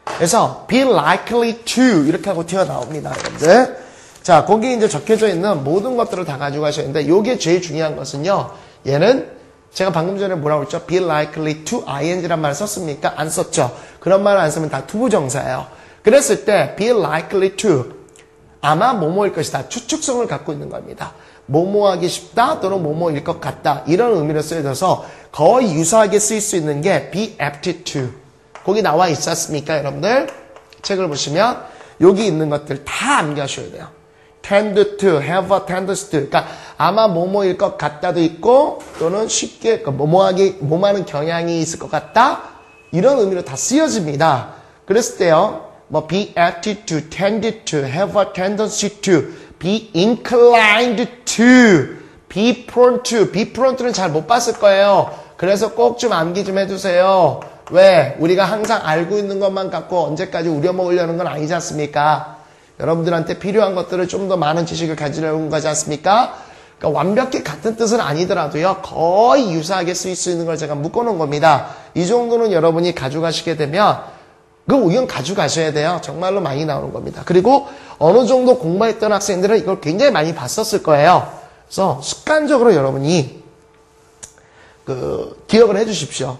그래서 be likely to 이렇게 하고 튀어나옵니다. 여러분들. 자, 거기에 이제 적혀져 있는 모든 것들을 다 가져가셔야 되는데 요게 제일 중요한 것은요. 얘는 제가 방금 전에 뭐라고 했죠? be likely to ing란 말을 썼습니까? 안 썼죠. 그런 말을 안 쓰면 다 투부정사예요. 그랬을 때 be likely to 아마 뭐뭐일 것이다. 추측성을 갖고 있는 겁니다. 뭐뭐하기 쉽다 또는 뭐뭐일 것 같다. 이런 의미로 쓰여져서 거의 유사하게 쓰일 수 있는 게 be apt to. 거기 나와 있었습니까, 여러분들? 책을 보시면 여기 있는 것들 다 암기하셔야 돼요. tend to, have a tendency to. 그러니까 아마 뭐뭐일 것 같다도 있고 또는 쉽게 뭐뭐하는 경향이 있을 것 같다. 이런 의미로 다 쓰여집니다. 그랬을 때요. 뭐 be apt to, tend to, have a tendency to, be inclined to, be prone to. be prone to는 잘 못 봤을 거예요. 그래서 꼭 좀 암기 좀 해두세요. 왜? 우리가 항상 알고 있는 것만 갖고 언제까지 우려먹으려는 건 아니지 않습니까? 여러분들한테 필요한 것들을 좀 더 많은 지식을 가지려는 거지 않습니까? 그러니까 완벽히 같은 뜻은 아니더라도요. 거의 유사하게 쓰일 수 있는 걸 제가 묶어놓은 겁니다. 이 정도는 여러분이 가져가시게 되면 그 의견 가져가셔야 돼요. 정말로 많이 나오는 겁니다. 그리고 어느 정도 공부했던 학생들은 이걸 굉장히 많이 봤었을 거예요. 그래서 습관적으로 여러분이 기억을 해 주십시오.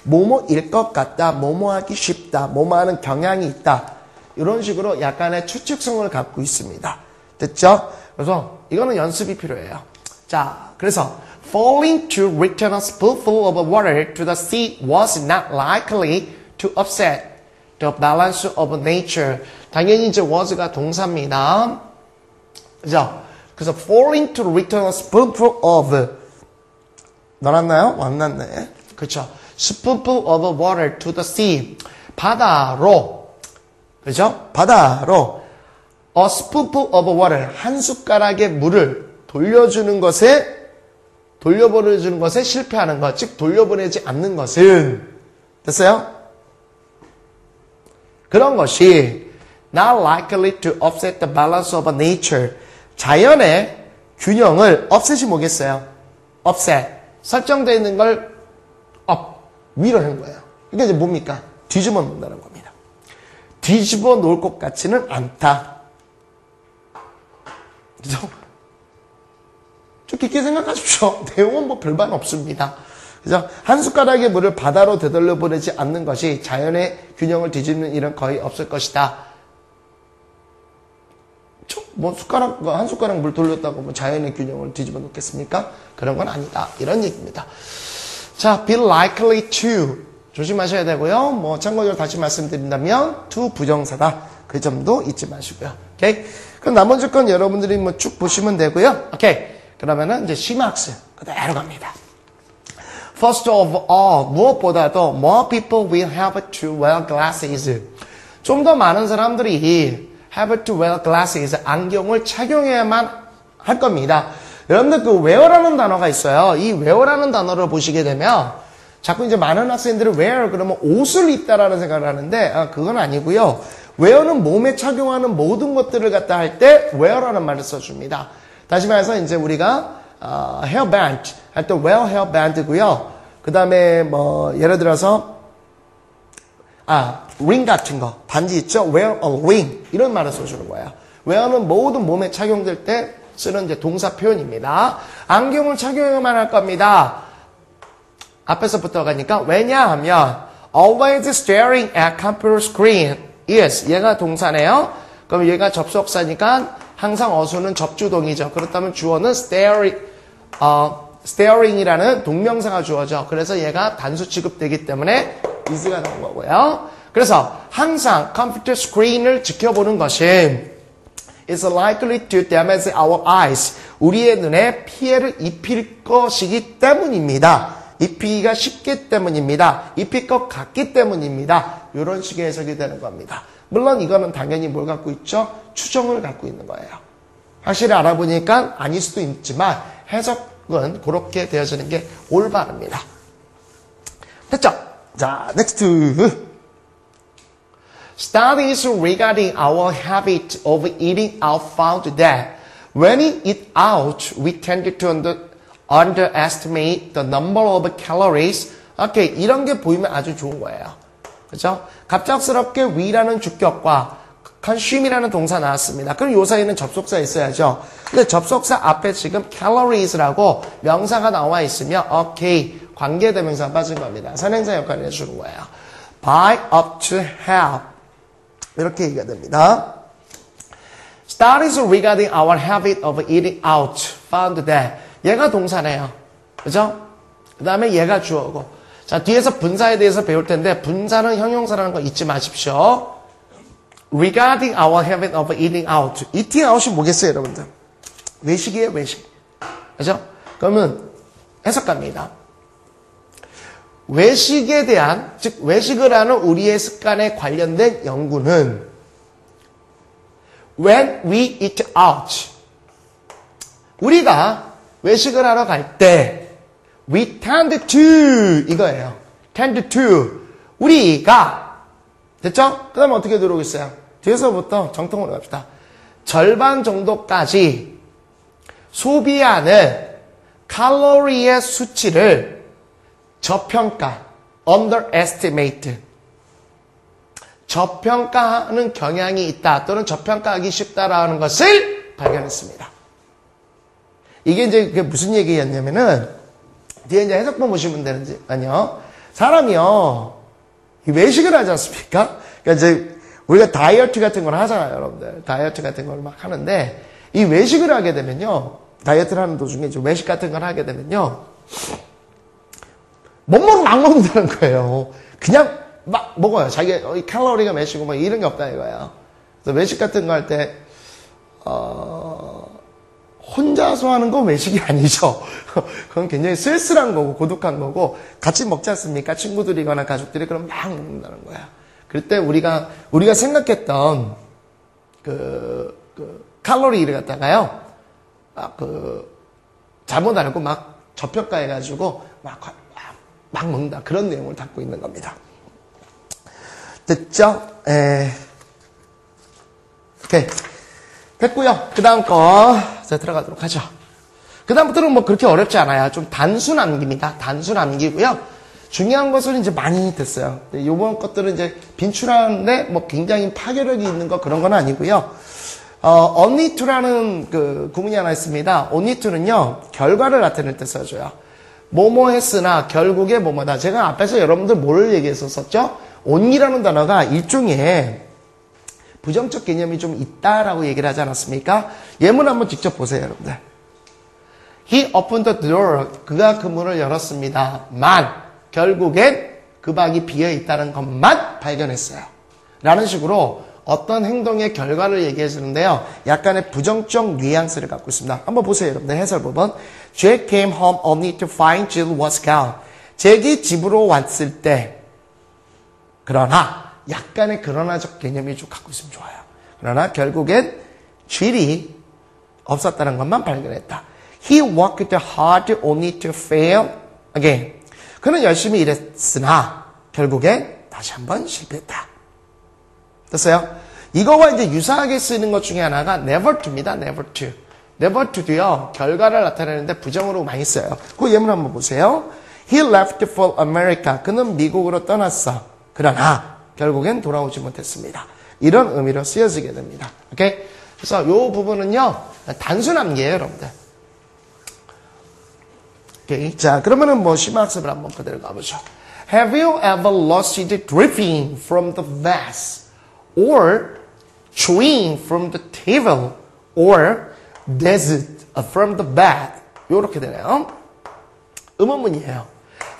뭐뭐일 것 같다, 뭐뭐하기 쉽다, 뭐뭐하는 경향이 있다. 이런 식으로 약간의 추측성을 갖고 있습니다. 됐죠? 그래서 이거는 연습이 필요해요. 자, 그래서 falling to return a spoonful of water to the sea was not likely to upset the balance of nature. 당연히 이제 was가 동사입니다. 그죠? 그래서 falling to return a spoonful of 나왔나요? 왔났네. 그렇죠. spoonful of water to the sea. 바다로. 그죠? 바다로. a spoonful of water. 한 숟가락의 물을 돌려보내주는 것에 실패하는 것. 즉, 돌려보내지 않는 것은. 됐어요? 그런 것이 not likely to upset the balance of nature. 자연의 균형을 upset이 뭐겠어요? upset. 설정되어 있는 걸 위로 하는 거예요. 이게 이제 뭡니까? 뒤집어 놓는다는 겁니다. 뒤집어 놓을 것 같지는 않다. 그죠? 좀 깊게 생각하십시오. 내용은 뭐 별반 없습니다. 그죠? 한 숟가락의 물을 바다로 되돌려 보내지 않는 것이 자연의 균형을 뒤집는 일은 거의 없을 것이다. 뭐 한 숟가락 물 돌렸다고 뭐 자연의 균형을 뒤집어 놓겠습니까? 그런 건 아니다. 이런 얘기입니다. 자, be likely to 조심하셔야 되고요. 뭐 참고적으로 다시 말씀드린다면 to 부정사다. 그 점도 잊지 마시고요. 오케이? 그럼 나머지 건 여러분들이 뭐 쭉 보시면 되고요. 오케이? 그러면은 이제 심학스 그대로 갑니다. First of all, 무엇보다도 more people will have to wear glasses. 좀 더 많은 사람들이 have to wear glasses, 안경을 착용해야만 할 겁니다. 여러분들 그 wear라는 단어가 있어요. 이 wear라는 단어를 보시게 되면 자꾸 이제 많은 학생들이 wear 그러면 옷을 입다라는 생각을 하는데 그건 아니고요. wear는 몸에 착용하는 모든 것들을 갖다 할 때 wear라는 말을 써줍니다. 다시 말해서 이제 우리가 hairband 할 때 wear hairband고요. 그 다음에 뭐 예를 들어서 ring 같은 거 반지 있죠? wear a ring 이런 말을 써주는 거예요. wear는 모든 몸에 착용될 때 쓰는 이제 동사 표현입니다. 안경을 착용해야만 할 겁니다. 앞에서부터 가니까 왜냐하면 always staring at computer screen. yes, 얘가 동사네요. 그럼 얘가 접속사니까 항상 어수는 접주동이죠. 그렇다면 주어는 staring이라는 동명사가 주어져. 그래서 얘가 단수 취급되기 때문에 is가 나온 거고요. 그래서 항상 컴퓨터 스크린을 지켜보는 것이 is likely to damage our eyes. 우리의 눈에 피해를 입힐 것이기 때문입니다. 입히기가 쉽기 때문입니다. 입힐 것 같기 때문입니다. 이런 식의 해석이 되는 겁니다. 물론 이거는 당연히 뭘 갖고 있죠? 추정을 갖고 있는 거예요. 확실히 알아보니까 아닐 수도 있지만 해석은 그렇게 되어지는 게 올바릅니다. 됐죠? 자, next. Studies regarding our habit of eating out found that When we eat out, we tend to underestimate the number of calories. 오케이, 이런 게 보이면 아주 좋은 거예요. 그죠? 갑작스럽게 we라는 주격과 consum이라는 동사 나왔습니다. 그럼 요 사이에는 접속사 있어야죠. 근데 접속사 앞에 지금 calories라고 명사가 나와 있으면 오케이, 관계대명사 빠진 겁니다. 선행사 역할을 해주는 거예요. Buy up to have. 이렇게 얘기가 됩니다. Studies regarding our habit of eating out found that. 얘가 동사네요. 그죠? 그 다음에 얘가 주어고. 자, 뒤에서 분사에 대해서 배울 텐데 분사는 형용사라는 거 잊지 마십시오. Regarding our habit of eating out. eating out이 뭐겠어요, 여러분들? 외식이에요, 외식. 그죠? 그러면 해석합니다. 외식에 대한, 즉 외식을 하는 우리의 습관에 관련된 연구는 when we eat out. 우리가 외식을 하러 갈 때 we tend to 이거예요. tend to 우리가 됐죠? 그 다음에 어떻게 들어오겠어요? 뒤에서부터 정통으로 갑시다. 절반 정도까지 소비하는 칼로리의 수치를 저평가, underestimate, 저평가하는 경향이 있다 또는 저평가하기 쉽다라는 것을 발견했습니다. 이게 이제 그게 무슨 얘기였냐면은 뒤에 이제 해석본 보시면 되는지요. 사람이요 외식을 하지 않습니까? 그러니까 이제 우리가 다이어트 같은 걸 하잖아요, 여러분들. 다이어트 같은 걸 막 하는데 이 외식을 하게 되면요, 다이어트를 하는 도중에 이제 외식 같은 걸 하게 되면요, 못 먹으면 막 먹는다는 거예요. 그냥 막 먹어요. 자기 칼로리가 몇이고 뭐 이런 게 없다 이거예요. 그래서 외식 같은 거 할 때 혼자서 하는 건 외식이 아니죠. 그건 굉장히 쓸쓸한 거고 고독한 거고 같이 먹지 않습니까? 친구들이거나 가족들이 그럼 막 먹는다는 거야. 그럴 때 우리가 생각했던 칼로리를 갖다가요, 잘못 알고 막 저평가해가지고 막 먹는다. 그런 내용을 담고 있는 겁니다. 됐죠? 오케이. 됐고요. 그 다음 거 자, 들어가도록 하죠. 그 다음부터는 뭐 그렇게 어렵지 않아요. 좀 단순 암기입니다. 단순 암기고요. 중요한 것은 이제 많이 됐어요. 요번 것들은 이제 빈출하는데 뭐 굉장히 파괴력이 있는 거 그런 건 아니고요. only to라는 그 구문이 하나 있습니다. only to는요, 결과를 나타낼 때 써줘요. 뭐뭐 했으나 결국에 뭐뭐다. 제가 앞에서 여러분들 뭘 얘기했었죠? only라는 단어가 일종의 부정적 개념이 좀 있다라고 얘기를 하지 않았습니까? 예문 한번 직접 보세요, 여러분들. He opened the door. 그가 그 문을 열었습니다. 결국엔 그 방이 비어 있다는 것만 발견했어요. 라는 식으로 어떤 행동의 결과를 얘기해 주는데요. 약간의 부정적 뉘앙스를 갖고 있습니다. 한번 보세요, 여러분들. 해설 부분. Jack came home only to find Jill was gone. 잭이 집으로 왔을 때, 그러나 약간의 그러나적 개념이 좀 갖고 있으면 좋아요. 그러나 결국엔 Jill이 없었다는 것만 발견했다. He worked hard only to fail again. 그는 열심히 일했으나 결국엔 다시 한번 실패했다. 됐어요? 이거와 이제 유사하게 쓰이는 것 중에 하나가 never to입니다. never to. never to도요, 결과를 나타내는데 부정으로 많이 써요. 그 예문 한번 보세요. He left for America. 그는 미국으로 떠났어. 그러나 결국엔 돌아오지 못했습니다. 이런 의미로 쓰여지게 됩니다. 오케이? 그래서 이 부분은요, 단순 암기예요, 여러분들. 오케이. 자, 그러면은 뭐 심화학습을 한번 그대로 가보죠. Have you ever lost it dripping from the vase, or chewing from the table, or desert from the bed? 요렇게 되네요. 의문문이에요.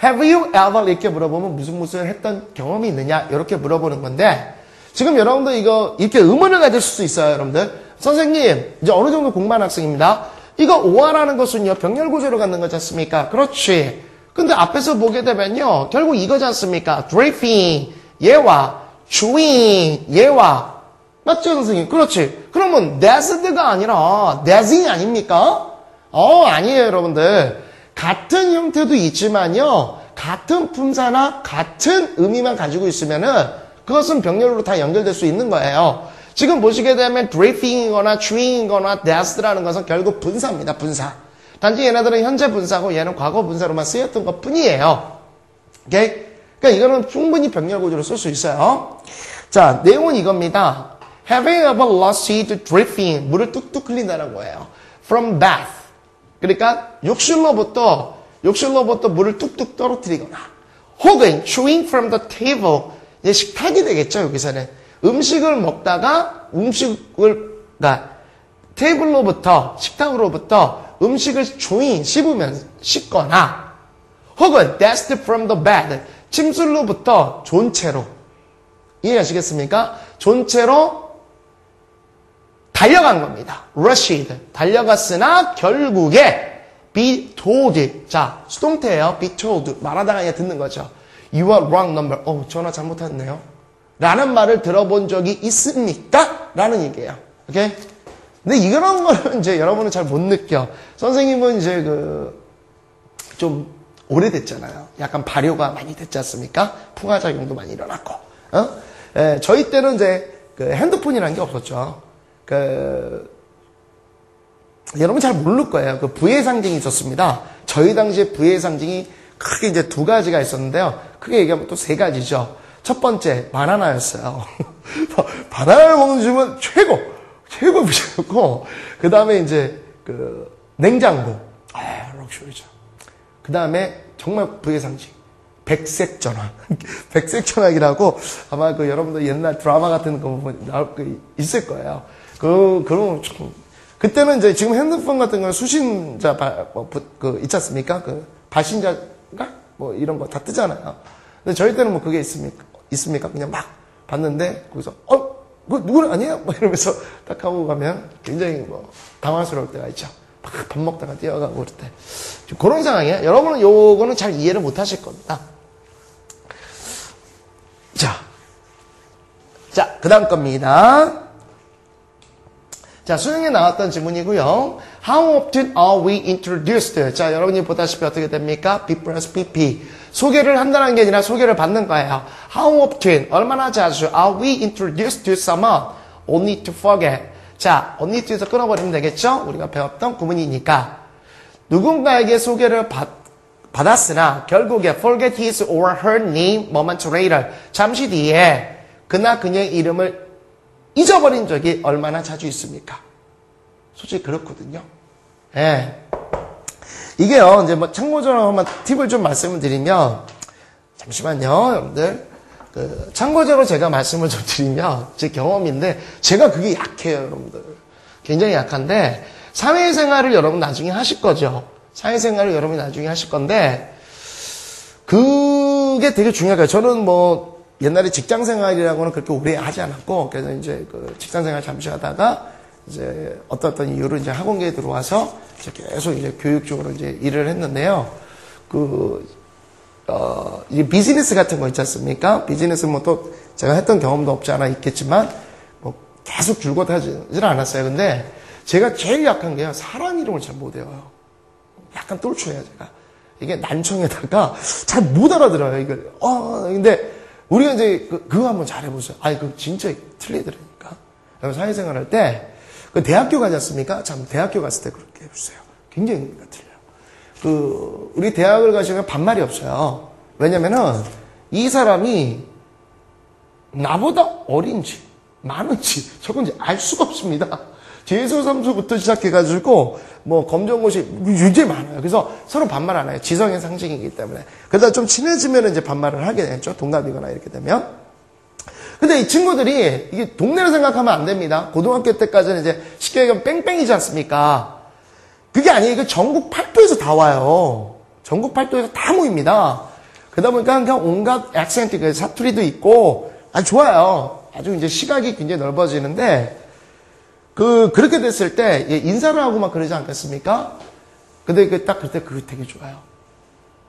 Have you ever 이렇게 물어보면 무슨 했던 경험이 있느냐 이렇게 물어보는 건데, 지금 여러분들 이거 이렇게 의문을 가질 수 있어요, 여러분들. 선생님, 이제 어느 정도 공부한 학생입니다. 이거 오화라는 것은요, 병렬구조로 갖는 거지 않습니까? 그렇지. 근데 앞에서 보게 되면요, 결국 이거지 않습니까? draping, 얘와 chewing, 얘와. 맞죠, 선생님? 그렇지. 그러면 desed가 아니라 desing 아닙니까? 아니에요, 여러분들. 같은 형태도 있지만요, 같은 품사나 같은 의미만 가지고 있으면은 그것은 병렬로 다 연결될 수 있는 거예요. 지금 보시게 되면 drifting이거나 chewing이거나 that's라는 것은 결국 분사입니다. 분사. 단지 얘네들은 현재 분사고 얘는 과거 분사로만 쓰였던 것 뿐이에요. 오케이? 그러니까 이거는 충분히 병렬 구조로 쓸 수 있어요. 자, 내용은 이겁니다. Having ever lost sea to drifting. 물을 뚝뚝 흘린다는 거예요. From bath. 그러니까 욕실로부터 물을 뚝뚝 떨어뜨리거나 혹은 chewing from the table. 이제 식탁이 되겠죠, 여기서는. 음식을 먹다가 그러니까 테이블로부터, 식탁으로부터 음식을 씹으면 혹은 dashed from the bed. 침술로부터 존채로. 이해하시겠습니까? 존채로 달려간 겁니다. rushed. 달려갔으나 결국에 be told. 자, 수동태예요. be told. 말하다가 그냥 듣는 거죠. You are wrong number. 전화 잘못했네요. 라는 말을 들어본 적이 있습니까? 라는 얘기예요. 오케이? 근데 이런 거는 이제 여러분은 잘 못 느껴. 선생님은 이제 좀 오래됐잖아요. 약간 발효가 많이 됐지 않습니까? 풍화작용도 많이 일어났고. 저희 때는 이제 핸드폰이라는 게 없었죠. 여러분 잘 모를 거예요. 부의 상징이 있었습니다. 저희 당시에 부의 상징이 크게 이제 두 가지가 있었는데요. 크게 얘기하면 또 세 가지죠. 첫 번째, 바나나였어요. 바나나를 먹는 집은 최고 부자였고, 그 다음에 이제, 냉장고. 럭셔리죠. 그 다음에 정말 부의 상징. 백색 전화. 백색 전화기라고 아마 여러분들 옛날 드라마 같은 거 보면 있을 거예요. 그럼 그때는 이제 지금 핸드폰 같은 건 수신자, 있지 않습니까? 발신자가? 이런 거 다 뜨잖아요. 근데 저희 때는 그게 있습니까? 그냥 막 봤는데, 거기서, 그거 누구 아니에요? 이러면서 딱 하고 가면 굉장히 당황스러울 때가 있죠. 막 밥 먹다가 뛰어가고 그럴 때. 그런 상황이에요. 여러분은 요거는 잘 이해를 못 하실 겁니다. 자, 그 다음 겁니다. 자, 수능에 나왔던 지문이고요. How often are we introduced? 자, 여러분이 보다시피 어떻게 됩니까? B plus PP. 소개를 한다는 게 아니라 소개를 받는 거예요. How often? 얼마나 자주 are we introduced to someone? Only to forget. 자, only to에서 끊어버리면 되겠죠? 우리가 배웠던 구문이니까. 누군가에게 소개를 받았으나 결국에 forget his or her name moment later. 잠시 뒤에 그나 그녀의 이름을 잊어버린 적이 얼마나 자주 있습니까? 솔직히 그렇거든요. 예. 이게요, 이제 참고적으로 한번 팁을 좀 말씀을 드리면, 잠시만요, 여러분들. 참고적으로 제가 말씀을 좀 드리면, 제 경험인데, 제가 그게 약해요, 여러분들. 굉장히 약한데, 사회생활을 여러분 나중에 하실 거죠. 사회생활을 여러분이 나중에 하실 건데, 그게 되게 중요해요. 저는 옛날에 직장생활이라고는 그렇게 오래 하지 않았고, 그래서 이제 직장생활 잠시 하다가, 이제 어떤 이유로 이제 학원계에 들어와서 이제 계속 이제 교육 쪽으로 이제 일을 했는데요. 이 비즈니스 같은 거 있지 않습니까? 비즈니스 또 제가 했던 경험도 없지 않아 있겠지만, 계속 줄곧 하지는 않았어요. 근데 제가 제일 약한 게요. 사람 이름을 잘 못 외워요. 약간 똘추해요, 제가. 이게 난청에다가 잘 못 알아들어요, 이걸. 근데 우리가 이제 그거 한번 잘해보세요. 그거 진짜 틀리더라니까. 사회생활 할 때, 대학교 가지 않습니까? 참, 대학교 갔을 때 그렇게 해보세요. 굉장히 의미가 틀려요. 우리 대학을 가시면 반말이 없어요. 왜냐면은, 이 사람이 나보다 어린지, 많은지, 적은지 알 수가 없습니다. 제수 삼수부터 시작해가지고, 검정고시 굉장히 많아요. 그래서 서로 반말 안 해요. 지성의 상징이기 때문에. 그러다 좀 친해지면 이제 반말을 하게 되죠. 동갑이거나 이렇게 되면. 근데 이 친구들이 이게 동네를 생각하면 안 됩니다. 고등학교 때까지는 이제 쉽게 얘기하면 뺑뺑이지 않습니까? 그게 아니에요. 이거 전국 팔도에서 다 와요. 전국 팔도에서 다 모입니다. 그러다 보니까 그냥 온갖 액센트, 사투리도 있고 아주 좋아요. 아주 이제 시각이 굉장히 넓어지는데 그렇게 됐을 때 인사를 하고 막 그러지 않겠습니까? 근데 딱 그때 그게 되게 좋아요.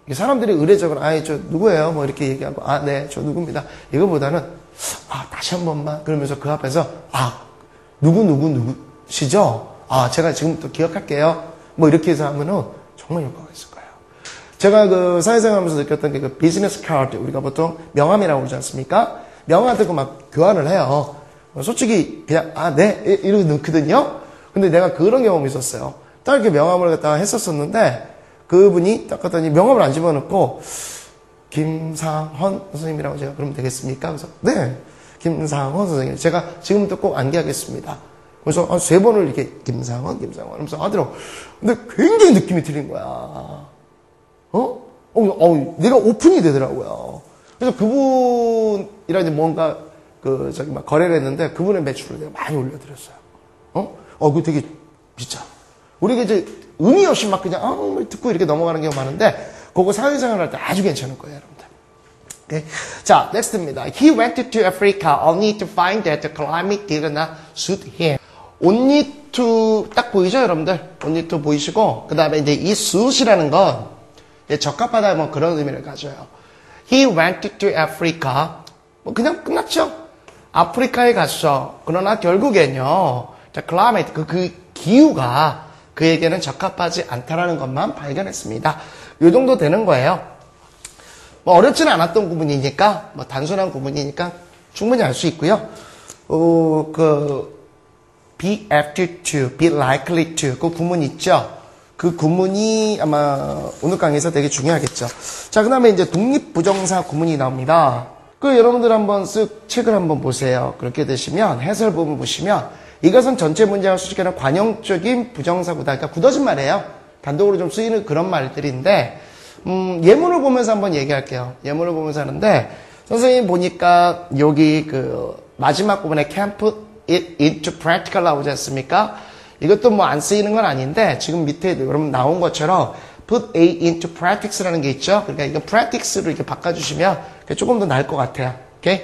사람들이 의례적으로 저 누구예요? 이렇게 얘기하고 네, 저 누구입니다. 이거보다는 다시 한 번만 그러면서 그 앞에서 누구시죠? 제가 지금부터 기억할게요. 이렇게 해서 하면은 정말 효과가 있을 거예요. 제가 사회생활 하면서 느꼈던 게 비즈니스 카드, 우리가 보통 명함이라고 그러지 않습니까? 명함한테 막 교환을 해요. 솔직히 그냥 네 이러고 넣거든요. 근데 내가 그런 경험이 있었어요. 딱 이렇게 명함을 갖다가 했었었는데 그분이 딱 갔더니 명함을 안 집어넣고 김상헌 선생님이라고 제가 그러면 되겠습니까? 그래서 네 김상헌 선생님 제가 지금부터 꼭 안기하겠습니다. 그래서 3번을 이렇게 김상헌 하면서 하더라고. 근데 굉장히 느낌이 틀린 거야. 내가 오픈이 되더라고요. 그래서 그분이랑 이제 뭔가 막 거래를 했는데 그분의 매출을 내가 많이 올려드렸어요. 그거 되게 비싸. 우리가 이제 의미 없이 막 그냥 듣고 이렇게 넘어가는 경우가 많은데 그거 사회생활 할 때 아주 괜찮을 거예요, 여러분들. Okay. 자, 넥스트입니다. He went to Africa only to find that the climate did not suit him. only to 딱 보이죠, 여러분들? only to 보이시고 그 다음에 이제 이 suit이라는 건 적합하다 뭐 그런 의미를 가져요. He went to Africa. 뭐 그냥 끝났죠. 아프리카에 갔어. 그러나 결국엔요. the climate 그 기후가 그에게는 적합하지 않다라는 것만 발견했습니다. 이 정도 되는 거예요. 뭐 어렵지는 않았던 구문이니까 뭐 단순한 구문이니까 충분히 알 수 있고요. be apt to, be likely to 그 구문 있죠. 그 구문이 아마 오늘 강의에서 되게 중요하겠죠. 자, 그 다음에 이제 독립부정사 구문이 나옵니다. 여러분들 한번 쓱 책을 한번 보세요. 그렇게 되시면 해설 부분 보시면 이것은 전체 문장을 수식하는 관용적인 부정사구다. 그러니까 굳어진 말이에요. 단독으로 좀 쓰이는 그런 말들인데 예문을 보면서 한번 얘기할게요. 예문을 보면서 하는데 선생님 보니까 여기 마지막 부분에 can put it into practical 나오지 않습니까? 이것도 뭐 안 쓰이는 건 아닌데 지금 밑에 여러분 나온 것처럼 put it into practice라는 게 있죠. 그러니까 이거 practice로 이렇게 바꿔주시면 조금 더 나을 것 같아요. 오케이?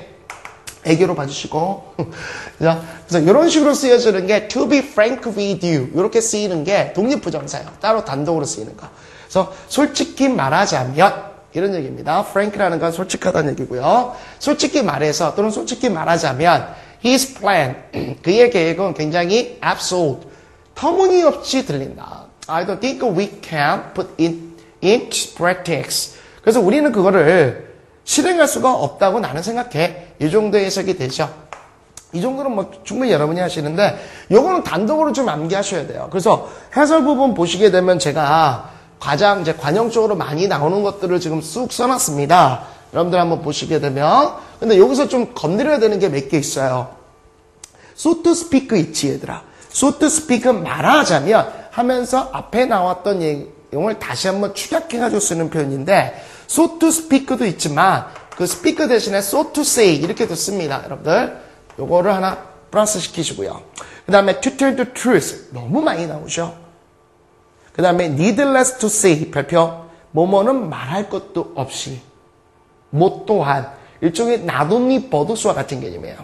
애교로 봐주시고. 그래서 이런 식으로 쓰여지는 게 to be frank with you 이렇게 쓰이는 게 독립부정사예요. 따로 단독으로 쓰이는 거. 그래서 솔직히 말하자면 이런 얘기입니다. frank라는 건 솔직하다는 얘기고요. 솔직히 말해서 또는 솔직히 말하자면 his plan 그의 계획은 굉장히 absolute 터무니없이 들린다. I don't think we can put it into practice. 그래서 우리는 그거를 실행할 수가 없다고 나는 생각해. 이 정도의 해석이 되죠. 이 정도는 뭐 충분히 여러분이 하시는데 요거는 단독으로 좀 암기하셔야 돼요. 그래서 해설 부분 보시게 되면 제가 가장 이제 관용적으로 많이 나오는 것들을 지금 쑥 써놨습니다. 여러분들 한번 보시게 되면 근데 여기서 좀 건드려야 되는 게 몇 개 있어요. so to speak 있지 얘들아. so to speak은 말하자면 하면서 앞에 나왔던 내용을 다시 한번 축약해가지고 쓰는 표현인데 so to speak도 있지만 그 speak 대신에 so to say 이렇게도 씁니다. 여러분들 요거를 하나 플러스 시키시고요. 그 다음에 to tell the truth 너무 많이 나오죠. 그 다음에 needless to say 별표 뭐뭐는 말할 것도 없이 뭐 또한 일종의 not only but와 같은 개념이에요.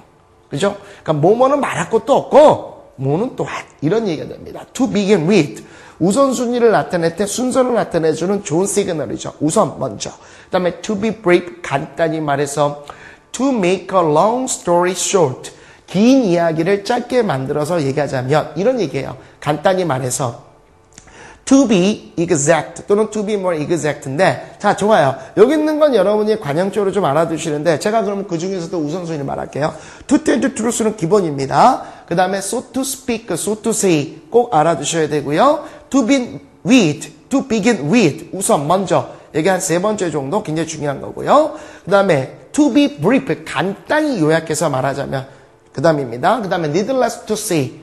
그죠? 그러니까 뭐뭐는 말할 것도 없고 뭐는 또한 이런 얘기가 됩니다. To begin with 우선순위를 나타낼 때 순서를 나타내주는 좋은 시그널이죠. 우선 먼저. 그 다음에 to be brief 간단히 말해서 to make a long story short 긴 이야기를 짧게 만들어서 얘기하자면 이런 얘기예요. 간단히 말해서 to be exact 또는 to be more exact인데 자 좋아요. 여기 있는 건 여러분이 관용적으로 좀 알아두시는데 제가 그럼 그 중에서도 우선순위를 말할게요. to tell the truth는 기본입니다. 그 다음에 so to speak, so to say 꼭 알아두셔야 되고요. to begin with 우선 먼저 이게 한 3번째 정도 굉장히 중요한 거고요. 그 다음에 to be brief 간단히 요약해서 말하자면 그 다음입니다. 그 다음에 needless to say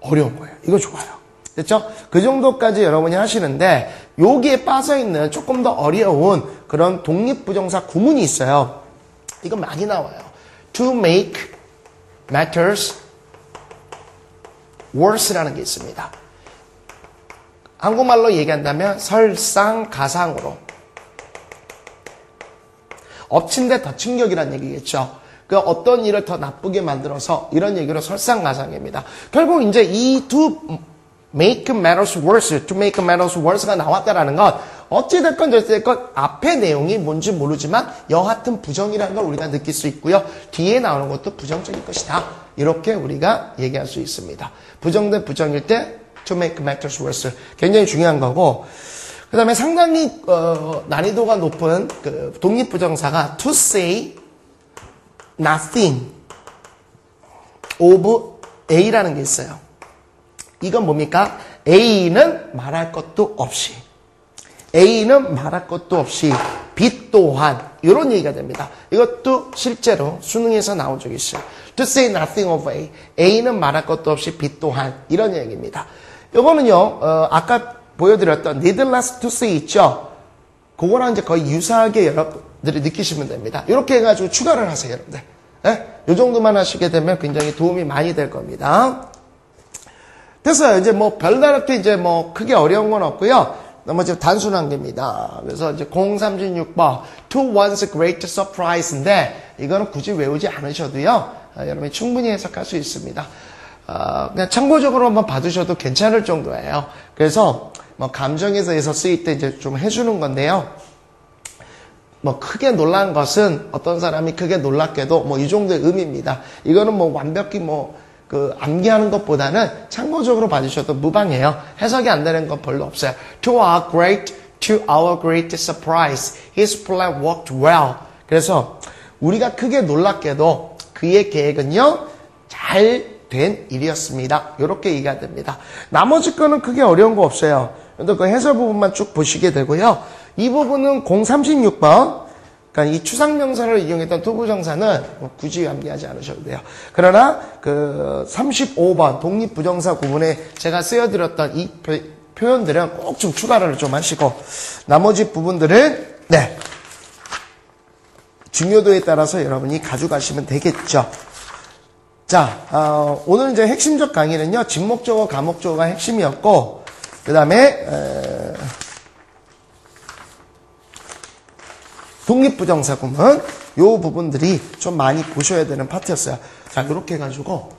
어려운 거예요. 이거 좋아요. 됐죠? 그 정도까지 여러분이 하시는데 여기에 빠져있는 조금 더 어려운 그런 독립부정사 구문이 있어요. 이건 많이 나와요. To make matters worse라는 게 있습니다. 한국말로 얘기한다면 설상가상으로 엎친 데 덧친 격이라는 얘기겠죠. 그 어떤 일을 더 나쁘게 만들어서 이런 얘기로 설상가상입니다. 결국 이제 이 to make matters worse, to make matters worse가 나왔다라는 건 어찌됐건 저찌됐건 앞의 내용이 뭔지 모르지만 여하튼 부정이라는 걸 우리가 느낄 수 있고요. 뒤에 나오는 것도 부정적일 것이다. 이렇게 우리가 얘기할 수 있습니다. 부정 대 부정일 때 to make matters worse 굉장히 중요한 거고 그 다음에 상당히 난이도가 높은 그 독립부정사가 to say nothing of A라는 게 있어요. 이건 뭡니까? A는 말할 것도 없이. A는 말할 것도 없이 B 또한 이런 얘기가 됩니다. 이것도 실제로 수능에서 나온 적이 있어요. To say nothing of A. A는 말할 것도 없이 B 또한 이런 얘기입니다. 이거는요. 아까 보여드렸던 needless to say 있죠. 그거랑 이제 거의 유사하게 여러분들이 느끼시면 됩니다. 이렇게 해가지고 추가를 하세요, 여러분들. 네? 이 정도만 하시게 되면 굉장히 도움이 많이 될 겁니다. 됐어요. 이제 뭐 별다르게 이제 뭐 크게 어려운 건 없고요. 나머지 단순한 겁니다. 그래서 이제 036번 to one's great surprise인데 이거는 굳이 외우지 않으셔도요. 여러분이 충분히 해석할 수 있습니다. 그냥 참고적으로 한번 봐두셔도 괜찮을 정도예요. 그래서 뭐 감정에서 쓰일 때 이제 좀 해주는 건데요. 뭐 크게 놀란 것은 어떤 사람이 크게 놀랍게도 뭐 이 정도의 의미입니다. 이거는 뭐 완벽히 뭐 암기하는 것보다는 참고적으로 봐주셔도 무방해요. 해석이 안 되는 건 별로 없어요. To our great surprise, his plan worked well. 그래서 우리가 크게 놀랍게도 그의 계획은요 잘 된 일이었습니다. 이렇게 얘기가 됩니다. 나머지 거는 크게 어려운 거 없어요. 근데 그 해설 부분만 쭉 보시게 되고요. 이 부분은 036번 그러니까 이 추상명사를 이용했던 투부정사는 굳이 암기하지 않으셔도 돼요. 그러나 그 35번 독립부정사 구문에 제가 쓰여드렸던 이 표현들은 꼭 좀 추가를 좀 하시고 나머지 부분들은 네 중요도에 따라서 여러분이 가져가시면 되겠죠. 자, 오늘 이제 핵심적 강의는요. 진목적어, 가목적어가 핵심이었고 그 다음에 독립부정사 구문 요 부분들이 좀 많이 보셔야 되는 파트였어요. 자, 이렇게 해가지고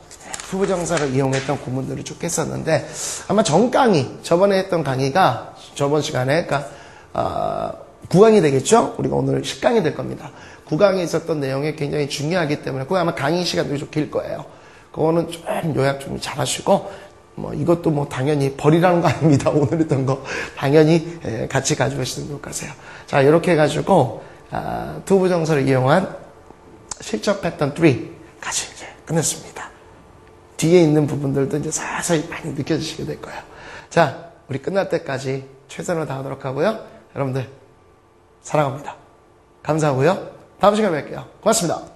부부정사를 이용했던 구문들을 쭉 했었는데 아마 전 강의 저번에 했던 강의가 저번 시간에 그러니까 9강이 되겠죠? 우리가 오늘 10강이 될 겁니다. 9강에 있었던 내용이 굉장히 중요하기 때문에 그거 아마 강의 시간도 좀 길 거예요. 그거는 좀 요약 좀 잘 하시고 뭐 이것도 뭐 당연히 버리라는 거 아닙니다. 오늘 했던 거 당연히 같이 가지고 계시면 좋을 것 같아요. 자, 이렇게 해가지고 투부정사를 이용한 실적 패턴 3까지 이제 끝냈습니다. 뒤에 있는 부분들도 이제 서서히 많이 느껴지시게 될 거예요. 자, 우리 끝날 때까지 최선을 다하도록 하고요. 여러분들 사랑합니다. 감사하고요. 다음 시간에 뵐게요. 고맙습니다.